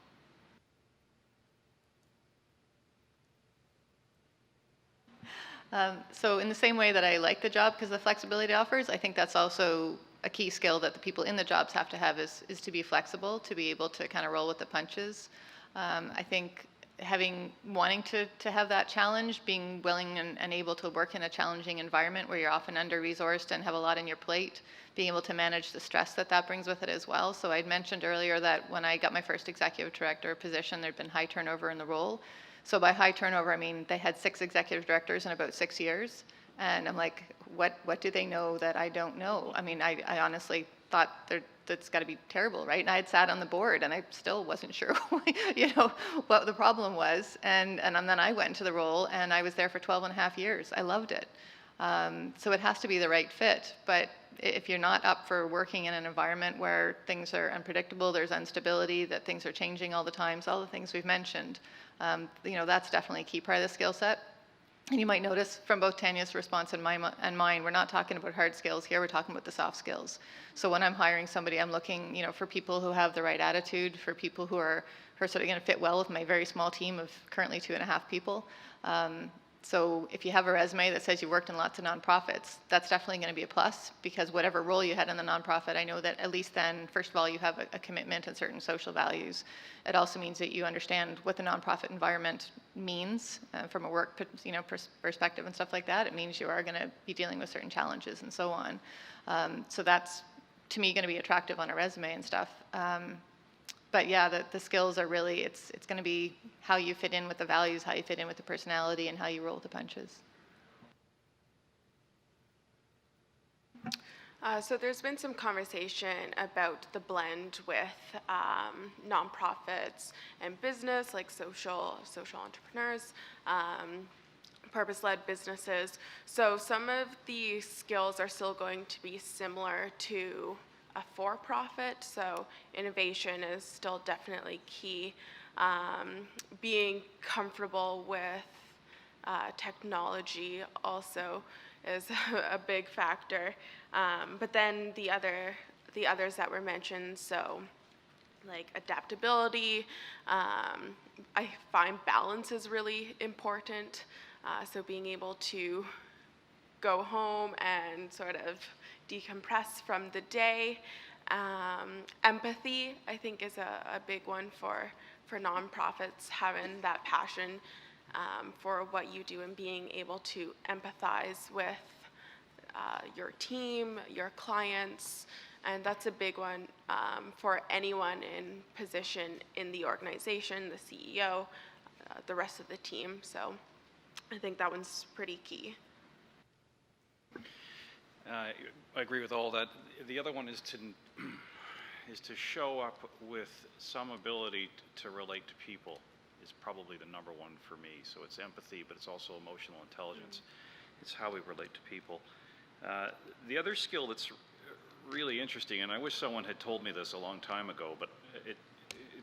S2: So in the same way that I like the job because of the flexibility it offers, I think that's also a key skill that the people in the jobs have to have is to be flexible, to be able to kind of roll with the punches. I think wanting to have that challenge, being willing and able to work in a challenging environment where you're often under-resourced and have a lot on your plate, being able to manage the stress that brings with it as well. So I'd mentioned earlier that when I got my first executive director position, there'd been high turnover in the role. So by high turnover, I mean they had 6 executive directors in about 6 years. And I'm like, what do they know that I don't know? I mean, I honestly thought that's got to be terrible, right? And I had sat on the board, and I still wasn't sure, what the problem was. And then I went into the role, and I was there for 12 and a half years. I loved it. So it has to be the right fit. But if you're not up for working in an environment where things are unpredictable, there's instability, that things are changing all the time, so all the things we've mentioned, that's definitely a key part of the skill set. And you might notice from both Tanya's response and mine, we're not talking about hard skills here, we're talking about the soft skills. So when I'm hiring somebody, I'm looking, for people who have the right attitude, for people who are sort of going to fit well with my very small team of currently 2.5 people. So if you have a resume that says you worked in lots of nonprofits, that's definitely going to be a plus, because whatever role you had in the nonprofit, I know that at least then, first of all, you have a commitment and certain social values. It also means that you understand what the nonprofit environment means from a work perspective and stuff like that. It means you are going to be dealing with certain challenges and so on. So that's, to me, going to be attractive on a resume and stuff. But yeah, the skills are really, it's going to be how you fit in with the values, how you fit in with the personality, and how you roll with the punches.
S5: So there's been some conversation about the blend with nonprofits and business, like social entrepreneurs, purpose-led businesses. So some of the skills are still going to be similar to a for-profit, so innovation is still definitely key. Being comfortable with technology also is a big factor. But then the others that were mentioned, so like adaptability, I find balance is really important. So being able to go home and sort of decompress from the day. Empathy, I think, is a big one for nonprofits, having that passion for what you do and being able to empathize with your team, your clients, and that's a big one for anyone in position in the organization, the CEO, the rest of the team. So I think that one's pretty key.
S6: I agree with all that. The other one is to show up with some ability to relate to people is probably the number one for me. So it's empathy, but it's also emotional intelligence. It's how we relate to people. The other skill that's really interesting, and I wish someone had told me this a long time ago, but it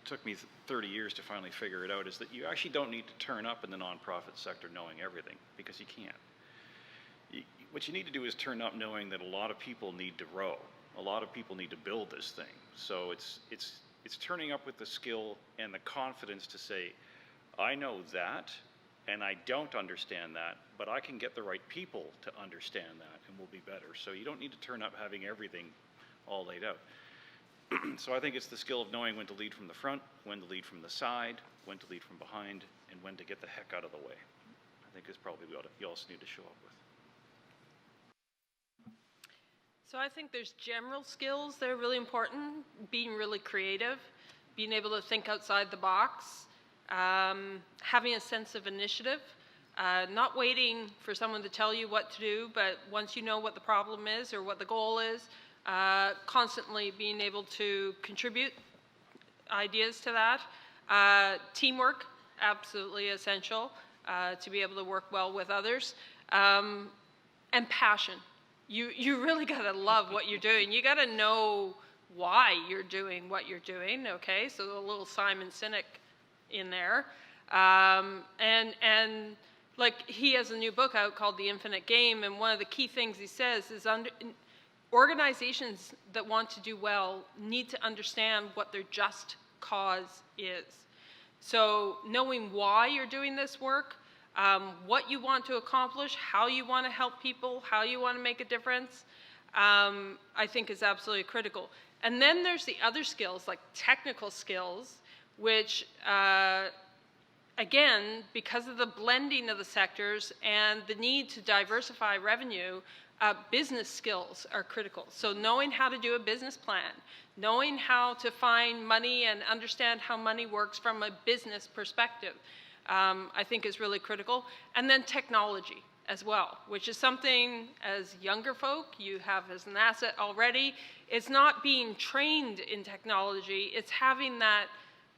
S6: took me 30 years to finally figure it out, is that you actually don't need to turn up in the nonprofit sector knowing everything, because you can't. What you need to do is turn up knowing that a lot of people need to row. A lot of people need to build this thing. So it's turning up with the skill and the confidence to say, I know that, and I don't understand that, but I can get the right people to understand that, and we'll be better. So you don't need to turn up having everything all laid out. So I think it's the skill of knowing when to lead from the front, when to lead from the side, when to lead from behind, and when to get the heck out of the way. I think is probably what you also need to show up with.
S4: So I think there's general skills that are really important, being really creative, being able to think outside the box, having a sense of initiative, not waiting for someone to tell you what to do, but once you know what the problem is or what the goal is, constantly being able to contribute ideas to that. Teamwork, absolutely essential to be able to work well with others, and passion. You really got to love what you're doing. You got to know why you're doing what you're doing, okay? So a little Simon Sinek in there. And like he has a new book out called The Infinite Game, and one of the key things he says is organizations that want to do well need to understand what their just cause is. So knowing why you're doing this work, what you want to accomplish, how you want to help people, how you want to make a difference, I think is absolutely critical. And then there's the other skills, like technical skills, which, again, because of the blending of the sectors and the need to diversify revenue, business skills are critical. So knowing how to do a business plan, knowing how to find money and understand how money works from a business perspective, I think is really critical. And then technology as well, which is something as younger folk you have as an asset already. It's not being trained in technology, it's having that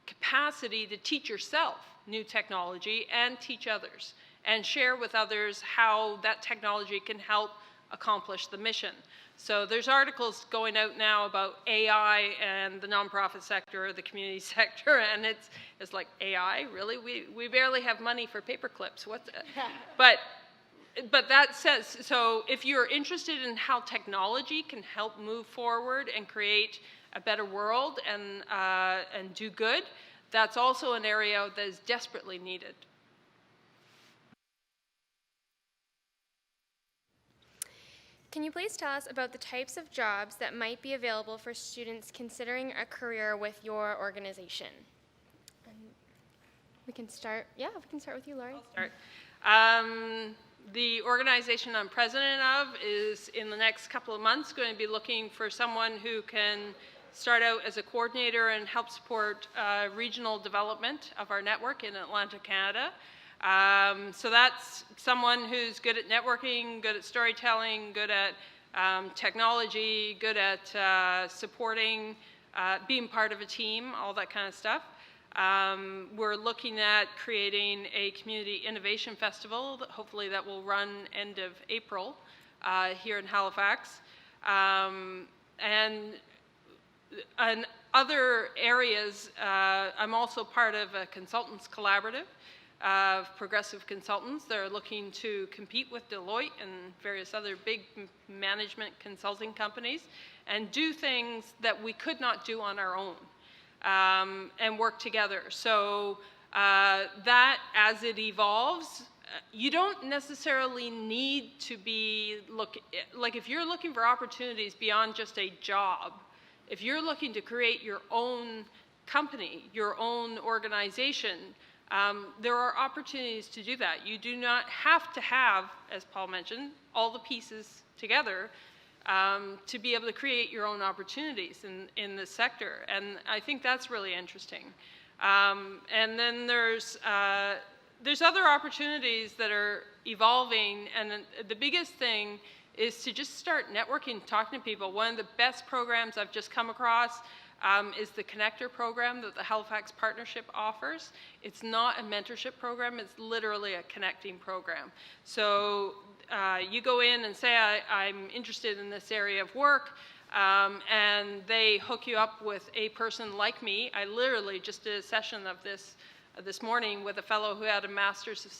S4: capacity to teach yourself new technology and teach others and share with others how that technology can help accomplish the mission. So there's articles going out now about AI and the nonprofit sector or the community sector, and it's like, AI, really? We barely have money for paper clips. But that says, so if you're interested in how technology can help move forward and create a better world and do good, that's also an area that is desperately needed.
S3: Can you please tell us about the types of jobs that might be available for students considering a career with your organization? And we can start with you, Laurie.
S4: I'll start. The organization I'm president of is, in the next couple of months, going to be looking for someone who can start out as a coordinator and help support regional development of our network in Atlantic Canada. So that's someone who's good at networking, good at storytelling, good at technology, good at supporting, being part of a team, all that kind of stuff. We're looking at creating a community innovation festival. Hopefully that will run end of April here in Halifax. And other areas, I'm also part of a consultants collaborative of progressive consultants that are looking to compete with Deloitte and various other big management consulting companies and do things that we could not do on our own, and work together. So that, as it evolves, you don't necessarily need to be like if you're looking for opportunities beyond just a job, if you're looking to create your own company, your own organization, there are opportunities to do that. You do not have to have, as Paul mentioned, all the pieces together to be able to create your own opportunities in this sector. And I think that's really interesting. And then there's other opportunities that are evolving, and the biggest thing is to just start networking, talking to people. One of the best programs I've just come across is the Connector program that the Halifax Partnership offers. It's not a mentorship program, it's literally a connecting program. So you go in and say, I'm interested in this area of work, and they hook you up with a person like me. I literally just did a session of this morning with a fellow who had a Master's of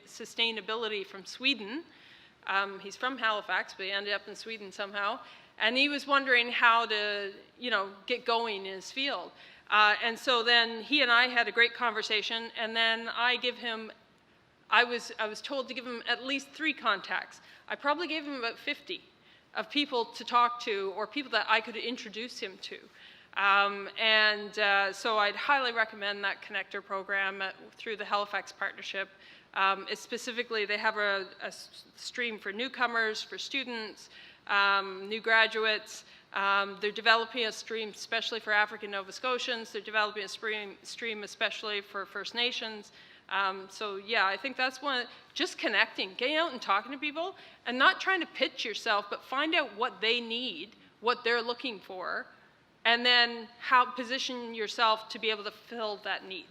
S4: Sustainability from Sweden. He's from Halifax, but he ended up in Sweden somehow. And he was wondering how to, get going in his field. And so then he and I had a great conversation, and then I was told to give him at least 3 contacts. I probably gave him about 50 of people to talk to, or people that I could introduce him to. So I'd highly recommend that Connector program through the Halifax Partnership. Specifically, they have a stream for newcomers, for students, new graduates. They're developing a stream especially for African Nova Scotians. They're developing a stream especially for First Nations. So yeah, I think that's just connecting, getting out and talking to people, and not trying to pitch yourself, but find out what they need, what they're looking for, and then position yourself to be able to fill that need.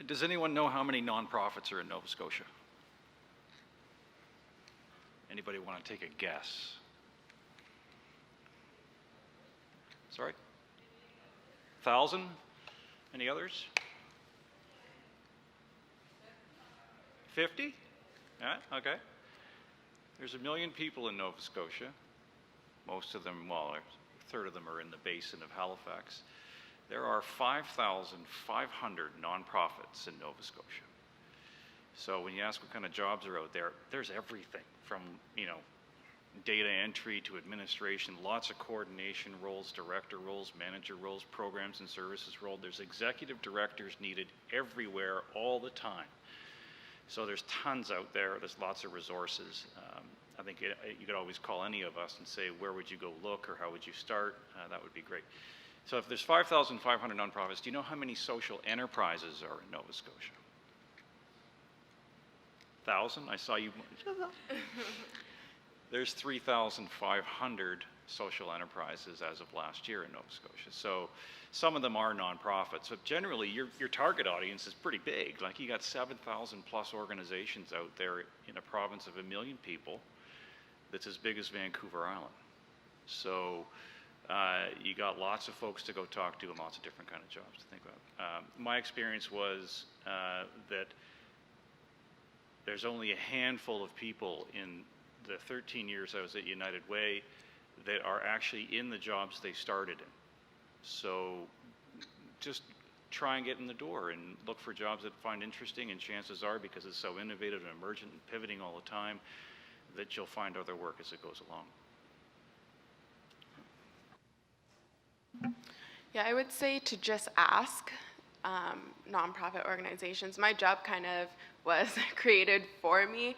S6: Does anyone know how many nonprofits are in Nova Scotia? Anybody want to take a guess? Sorry? 1,000? Any others? 50? Yeah, okay. There's 1 million people in Nova Scotia. Most of them, well, a third of them are in the basin of Halifax. There are 5,500 nonprofits in Nova Scotia. So when you ask what kind of jobs are out there, there's everything from, data entry to administration, lots of coordination roles, director roles, manager roles, programs and services roles. There's executive directors needed everywhere all the time. So there's tons out there. There's lots of resources. I think you could always call any of us and say, where would you go look, or how would you start? That would be great. So if there's 5,500 nonprofits, do you know how many social enterprises are in Nova Scotia? 1,000? I saw you. There's 3,500 social enterprises as of last year in Nova Scotia. So some of them are nonprofits, but generally your target audience is pretty big. Like, you got 7,000 plus organizations out there in a province of 1 million people that's as big as Vancouver Island. So you got lots of folks to go talk to and lots of different kind of jobs to think about. My experience was that there's only a handful of people in the 13 years I was at United Way that are actually in the jobs they started in. So just try and get in the door and look for jobs that find interesting, and chances are, because it's so innovative and emergent and pivoting all the time, that you'll find other work as it goes along.
S5: Yeah, I would say to just ask nonprofit organizations. My job kind of was created for me.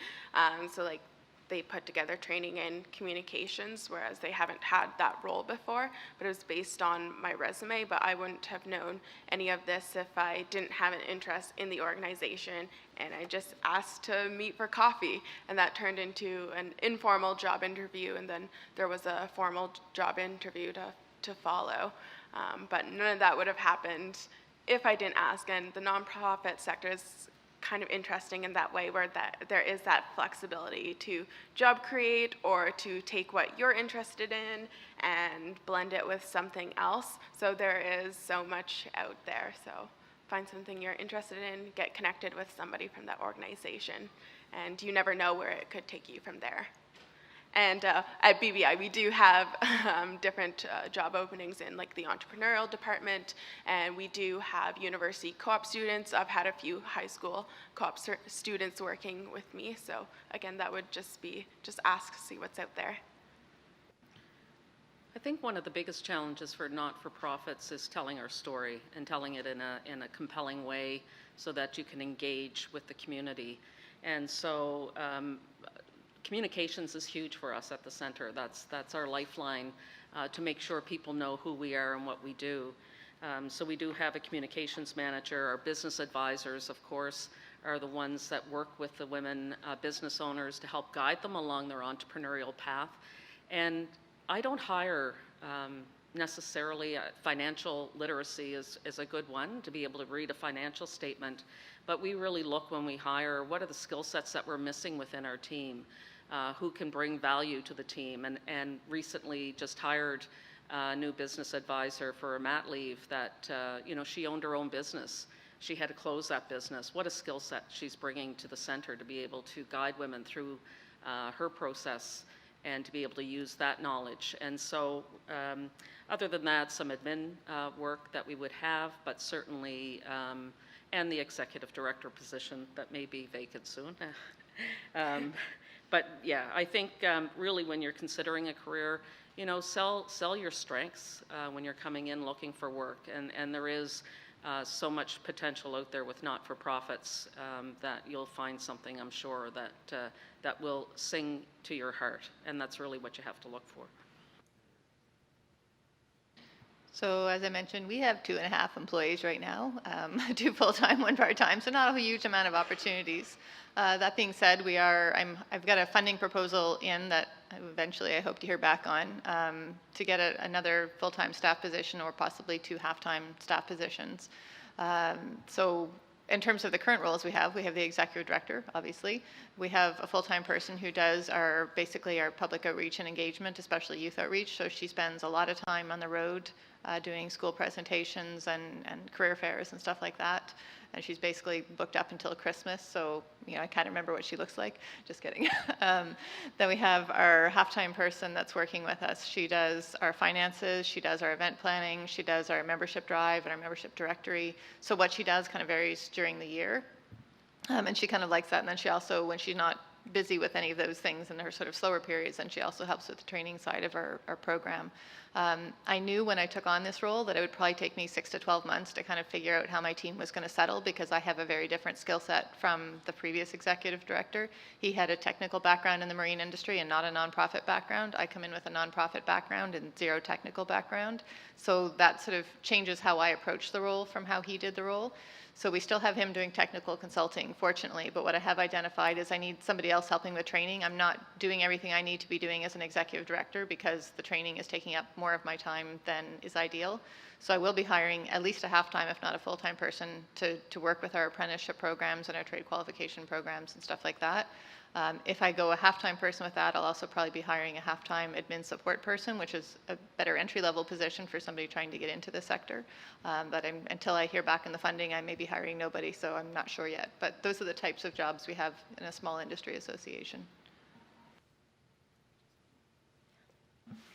S5: So like, they put together training in communications, whereas they haven't had that role before, but it was based on my resume, but I wouldn't have known any of this if I didn't have an interest in the organization, and I just asked to meet for coffee, and that turned into an informal job interview, and then there was a formal job interview to follow. But none of that would have happened if I didn't ask, and the nonprofit sector is kind of interesting in that way, where there is that flexibility to job create or to take what you're interested in and blend it with something else. So there is so much out there. So find something you're interested in, get connected with somebody from that organization, and you never know where it could take you from there. And at BBI, we do have different job openings in like the entrepreneurial department, and we do have university co-op students. I've had a few high school co-op students working with me. So again, that would just ask, see what's out there.
S1: I think one of the biggest challenges for not-for-profits is telling our story and telling it in a compelling way so that you can engage with the community. And so communications is huge for us at the center. That's our lifeline to make sure people know who we are and what we do. So we do have a communications manager. Our business advisors, of course, are the ones that work with the women business owners to help guide them along their entrepreneurial path. And I don't hire necessarily financial literacy is a good one, to be able to read a financial statement, but we really look when we hire, what are the skill sets that we're missing within our team, who can bring value to the team, and recently just hired a new business advisor for a mat leave that, she owned her own business. She had to close that business. What a skill set she's bringing to the center to be able to guide women through her process and to be able to use that knowledge. And so other than that, some admin work that we would have, but certainly, and the executive director position that may be vacant soon. But yeah, I think really when you're considering a career, sell your strengths when you're coming in looking for work. And there is so much potential out there with not-for-profits that you'll find something, I'm sure, that will sing to your heart. And that's really what you have to look for.
S2: So as I mentioned, we have 2.5 employees right now, 2 full-time, 1 part-time, so not a huge amount of opportunities. That being said, I've got a funding proposal in that eventually I hope to hear back on to get another full-time staff position or possibly 2 half-time staff positions. So in terms of the current roles we have the executive director, obviously. We have a full-time person who does basically our public outreach and engagement, especially youth outreach. So she spends a lot of time on the road doing school presentations and career fairs and stuff like that. And she's basically booked up until Christmas, so I can't remember what she looks like. Just kidding. Then we have our half-time person that's working with us. She does our finances, she does our event planning, she does our membership drive and our membership directory. So what she does kind of varies during the year. And she kind of likes that. And then she also, when she's not busy with any of those things in her sort of slower periods, and she also helps with the training side of our program. I knew when I took on this role that it would probably take me 6 to 12 months to kind of figure out how my team was going to settle, because I have a very different skill set from the previous executive director. He had a technical background in the marine industry and not a nonprofit background. I come in with a nonprofit background and 0 technical background. So that sort of changes how I approach the role from how he did the role. So we still have him doing technical consulting, fortunately, but what I have identified is I need somebody else helping with training. I'm not doing everything I need to be doing as an executive director because the training is taking up more of my time than is ideal. So I will be hiring at least a half-time, if not a full-time person to work with our apprenticeship programs and our trade qualification programs and stuff like that. If I go a half-time person with that, I'll also probably be hiring a half-time admin support person, which is a better entry-level position for somebody trying to get into the sector. But until I hear back in the funding, I may be hiring nobody, so I'm not sure yet. But those are the types of jobs we have in a small industry association.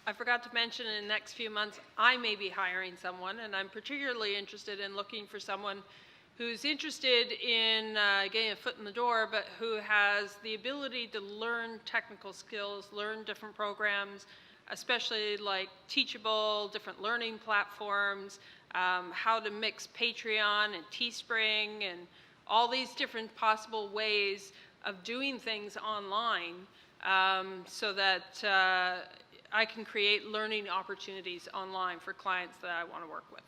S4: I forgot to mention in the next few months, I may be hiring someone, and I'm particularly interested in looking for someone who's interested in getting a foot in the door, but who has the ability to learn technical skills, learn different programs, especially like Teachable, different learning platforms, how to mix Patreon and Teespring, and all these different possible ways of doing things online so that I can create learning opportunities online for clients that I want to work with.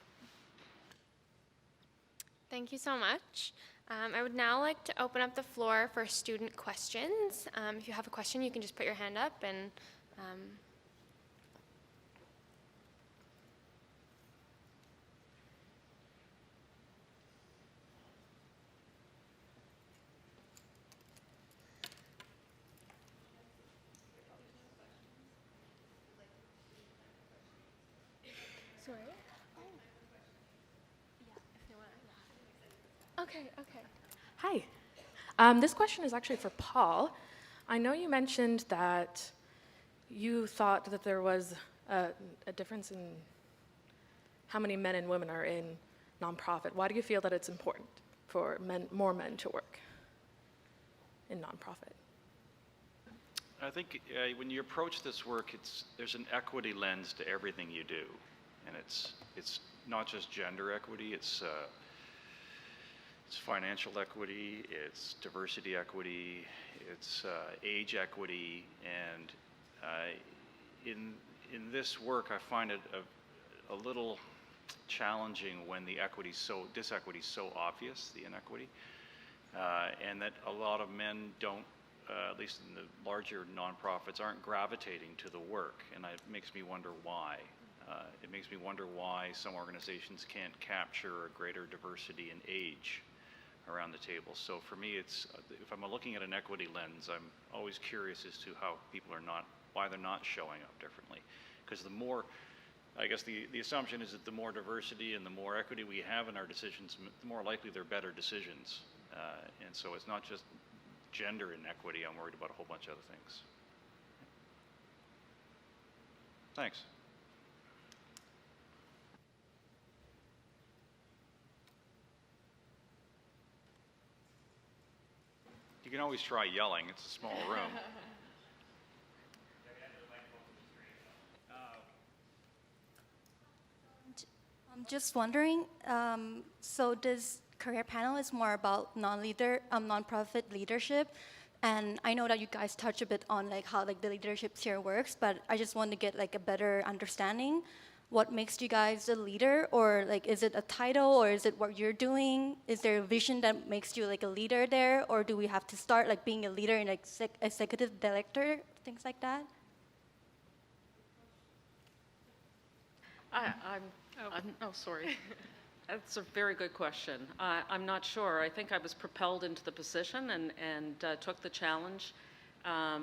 S3: Thank you so much. I would now like to open up the floor for student questions. If you have a question, you can just put your hand up and sorry? Okay.
S7: Hi. This question is actually for Paul. I know you mentioned that you thought that there was a difference in how many men and women are in nonprofit. Why do you feel that it's important for more men to work in nonprofit?
S6: I think when you approach this work, there's an equity lens to everything you do, and it's not just gender equity. It's financial equity, it's diversity equity, it's age equity, and in this work, I find it a little challenging when the disequity is so obvious, the inequity. and that a lot of men don't, at least in the larger nonprofits, aren't gravitating to the work, and it makes me wonder why. It makes me wonder why some organizations can't capture a greater diversity in age around the table. So for me, it's, if I'm looking at an equity lens, I'm always curious as to how people are not, why they're not showing up differently. Because the more, I guess the assumption is that the more diversity and the more equity we have in our decisions, the more likely they're better decisions. And so it's not just gender inequity, I'm worried about a whole bunch of other things. Thanks. You can always try yelling, it's a small room.
S8: I'm just wondering, so this career panel is more about nonprofit leadership, and I know that you guys touch a bit on like how like the leadership here works, but I just want to get like a better understanding. What makes you guys a leader, or like is it a title, or is it what you're doing? Is there a vision that makes you like a leader there, or do we have to start like being a leader in executive director, things like that?
S1: Oh, sorry. That's a very good question. I'm not sure. I think I was propelled into the position and took the challenge. I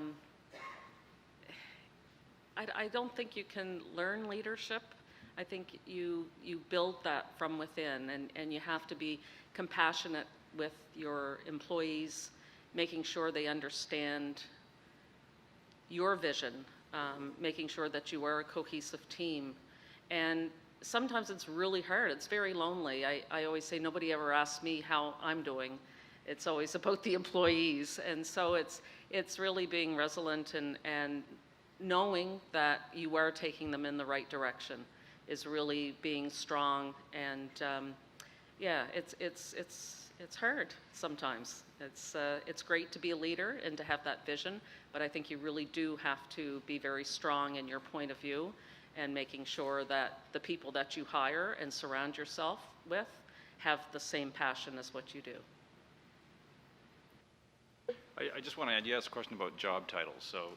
S1: don't think you can learn leadership. I think you build that from within, and you have to be compassionate with your employees, making sure they understand your vision, making sure that you are a cohesive team. And sometimes it's really hard. It's very lonely. I always say nobody ever asks me how I'm doing. It's always about the employees. And so it's really being resilient and knowing that you are taking them in the right direction is really being strong. And yeah, it's hard sometimes. It's great to be a leader and to have that vision, but I think you really do have to be very strong in your point of view and making sure that the people that you hire and surround yourself with have the same passion as what you do.
S6: I just want to add, you asked a question about job titles. So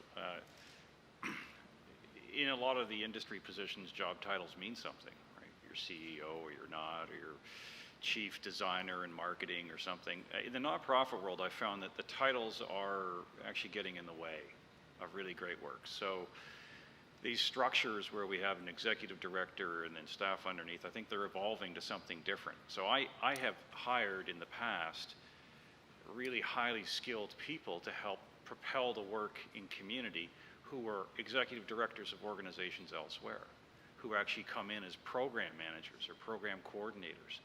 S6: in a lot of the industry positions, job titles mean something, right? You're CEO or you're not, or you're chief designer in marketing or something. In the nonprofit world, I found that the titles are actually getting in the way of really great work. So these structures where we have an executive director and then staff underneath, I think they're evolving to something different. So I have hired in the past really highly skilled people to help propel the work in community who are executive directors of organizations elsewhere, who actually come in as program managers or program coordinators.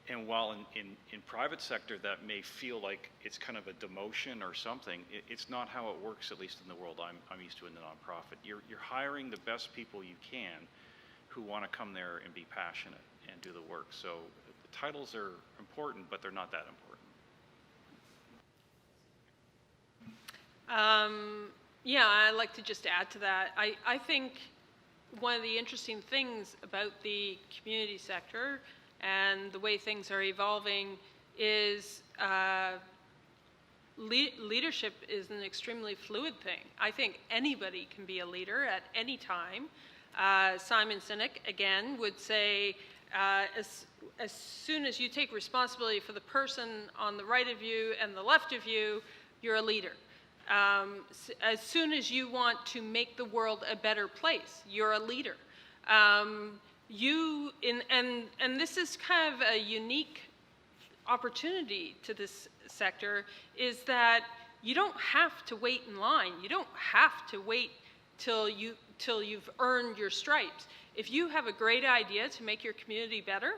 S6: And while in private sector that may feel like it's kind of a demotion or something, it's not how it works, at least in the world I'm used to in the nonprofit. You're hiring the best people you can who want to come there and be passionate and do the work. So the titles are important, but they're not that important.
S4: Yeah, I'd like to just add to that. I think one of the interesting things about the community sector and the way things are evolving is leadership is an extremely fluid thing. I think anybody can be a leader at any time. Simon Sinek, again, would say, as soon as you take responsibility for the person on the right of you and the left of you, you're a leader. As soon as you want to make the world a better place, you're a leader. And this is kind of a unique opportunity to this sector, is that you don't have to wait in line. You don't have to wait till you've earned your stripes. If you have a great idea to make your community better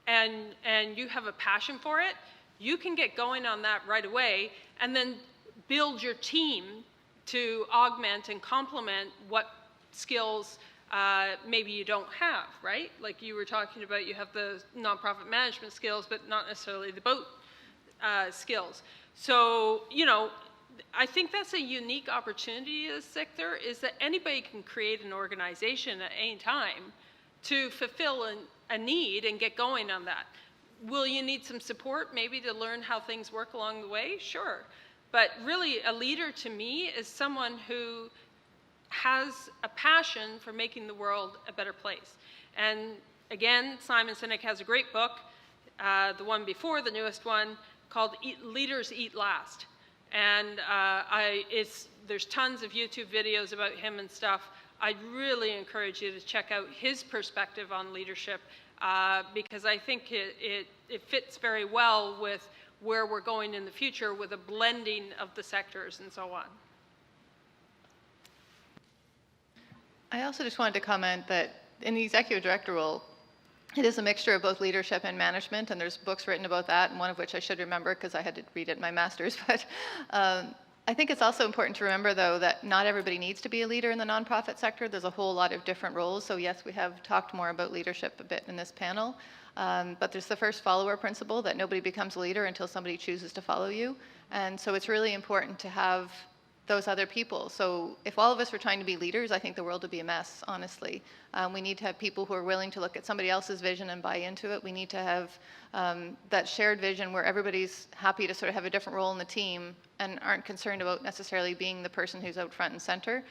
S4: and you have a passion for it, you can get going on that right away and then build your team to augment and complement what skills maybe you don't have, right? Like you were talking about, you have the nonprofit management skills, but not necessarily the boat skills. So, you know, I think that's a unique opportunity in this sector, is that anybody can create an organization at any time to fulfill a need and get going on that. will you need some support maybe to learn how things work along the way? Sure. But really, a leader to me is someone who has a passion for making the world a better place. And again, Simon Sinek has a great book, the one before the newest one, called Leaders Eat Last. And there's tons of YouTube videos about him and stuff. I'd really encourage you to check out his perspective on leadership, because I think it fits very well with where we're going in the future with a blending of the sectors and so on.
S2: I also just wanted to comment that in the executive director role, it is a mixture of both leadership and management, and there's books written about that, and one of which I should remember because I had to read it in my master's. But I think it's also important to remember, though, that not everybody needs to be a leader in the nonprofit sector. There's a whole lot of different roles. So yes, we have talked more about leadership a bit in this panel, but there's the first follower principle that nobody becomes a leader until somebody chooses to follow you. And so it's really important to have those other people. So if all of us were trying to be leaders, I think the world would be a mess, honestly. We need to have people who are willing to look at somebody else's vision and buy into it. We need to have that shared vision where everybody's happy to sort of have a different role in the team and aren't concerned about necessarily being the person who's out front and center.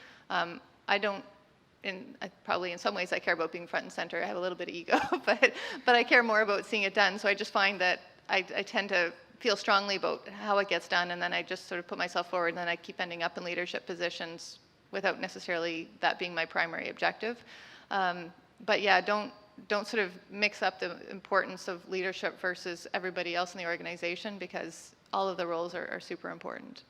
S2: Probably in some ways I care about being front and center. I have a little bit of ego, but I care more about seeing it done. So I just find that I tend to feel strongly about how it gets done, and then I just sort of put myself forward, and then I keep ending up in leadership positions without necessarily that being my primary objective. But yeah, don't sort of mix up the importance of leadership versus everybody else in the organization, because all of the roles are super important.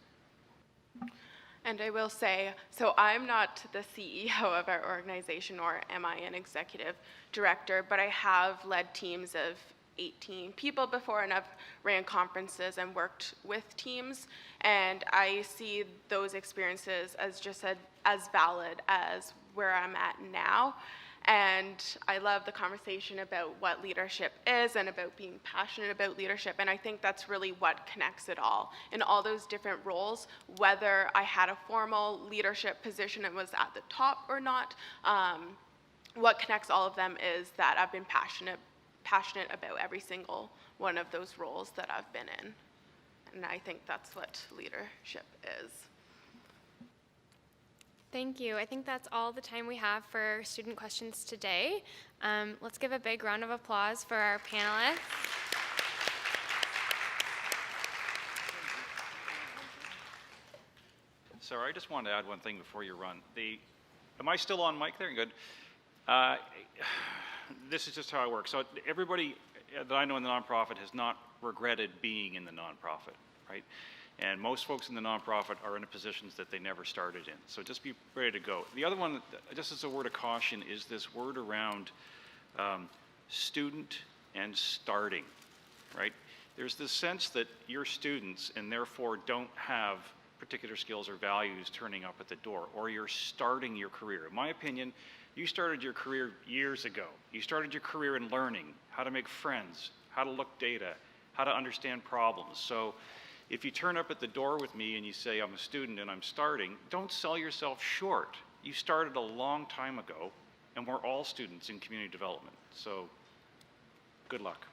S5: And I will say, so I'm not the CEO of our organization, nor am I an executive director, but I have led teams of 18 people before, and I've ran conferences and worked with teams, and I see those experiences as just as valid as where I'm at now. And I love the conversation about what leadership is and about being passionate about leadership, and I think that's really what connects it all. In all those different roles, whether I had a formal leadership position and was at the top or not, what connects all of them is that I've been passionate about every single one of those roles that I've been in. And I think that's what leadership is.
S3: Thank you. I think that's all the time we have for student questions today. Let's give a big round of applause for our panelists.
S6: Sarah, I just wanted to add one thing before you run. Am I still on mic there? Good. This is just how I work. So everybody that I know in the nonprofit has not regretted being in the nonprofit, right? And most folks in the nonprofit are in positions that they never started in. So just be ready to go. The other one, just as a word of caution, is this word around student and starting, right? There's this sense that you're students and therefore don't have particular skills or values turning up at the door, or you're starting your career. In my opinion, you started your career years ago. You started your career in learning how to make friends, how to look data, how to understand problems. So if you turn up at the door with me and you say, I'm a student and I'm starting, don't sell yourself short. You started a long time ago, and we're all students in community development. So good luck.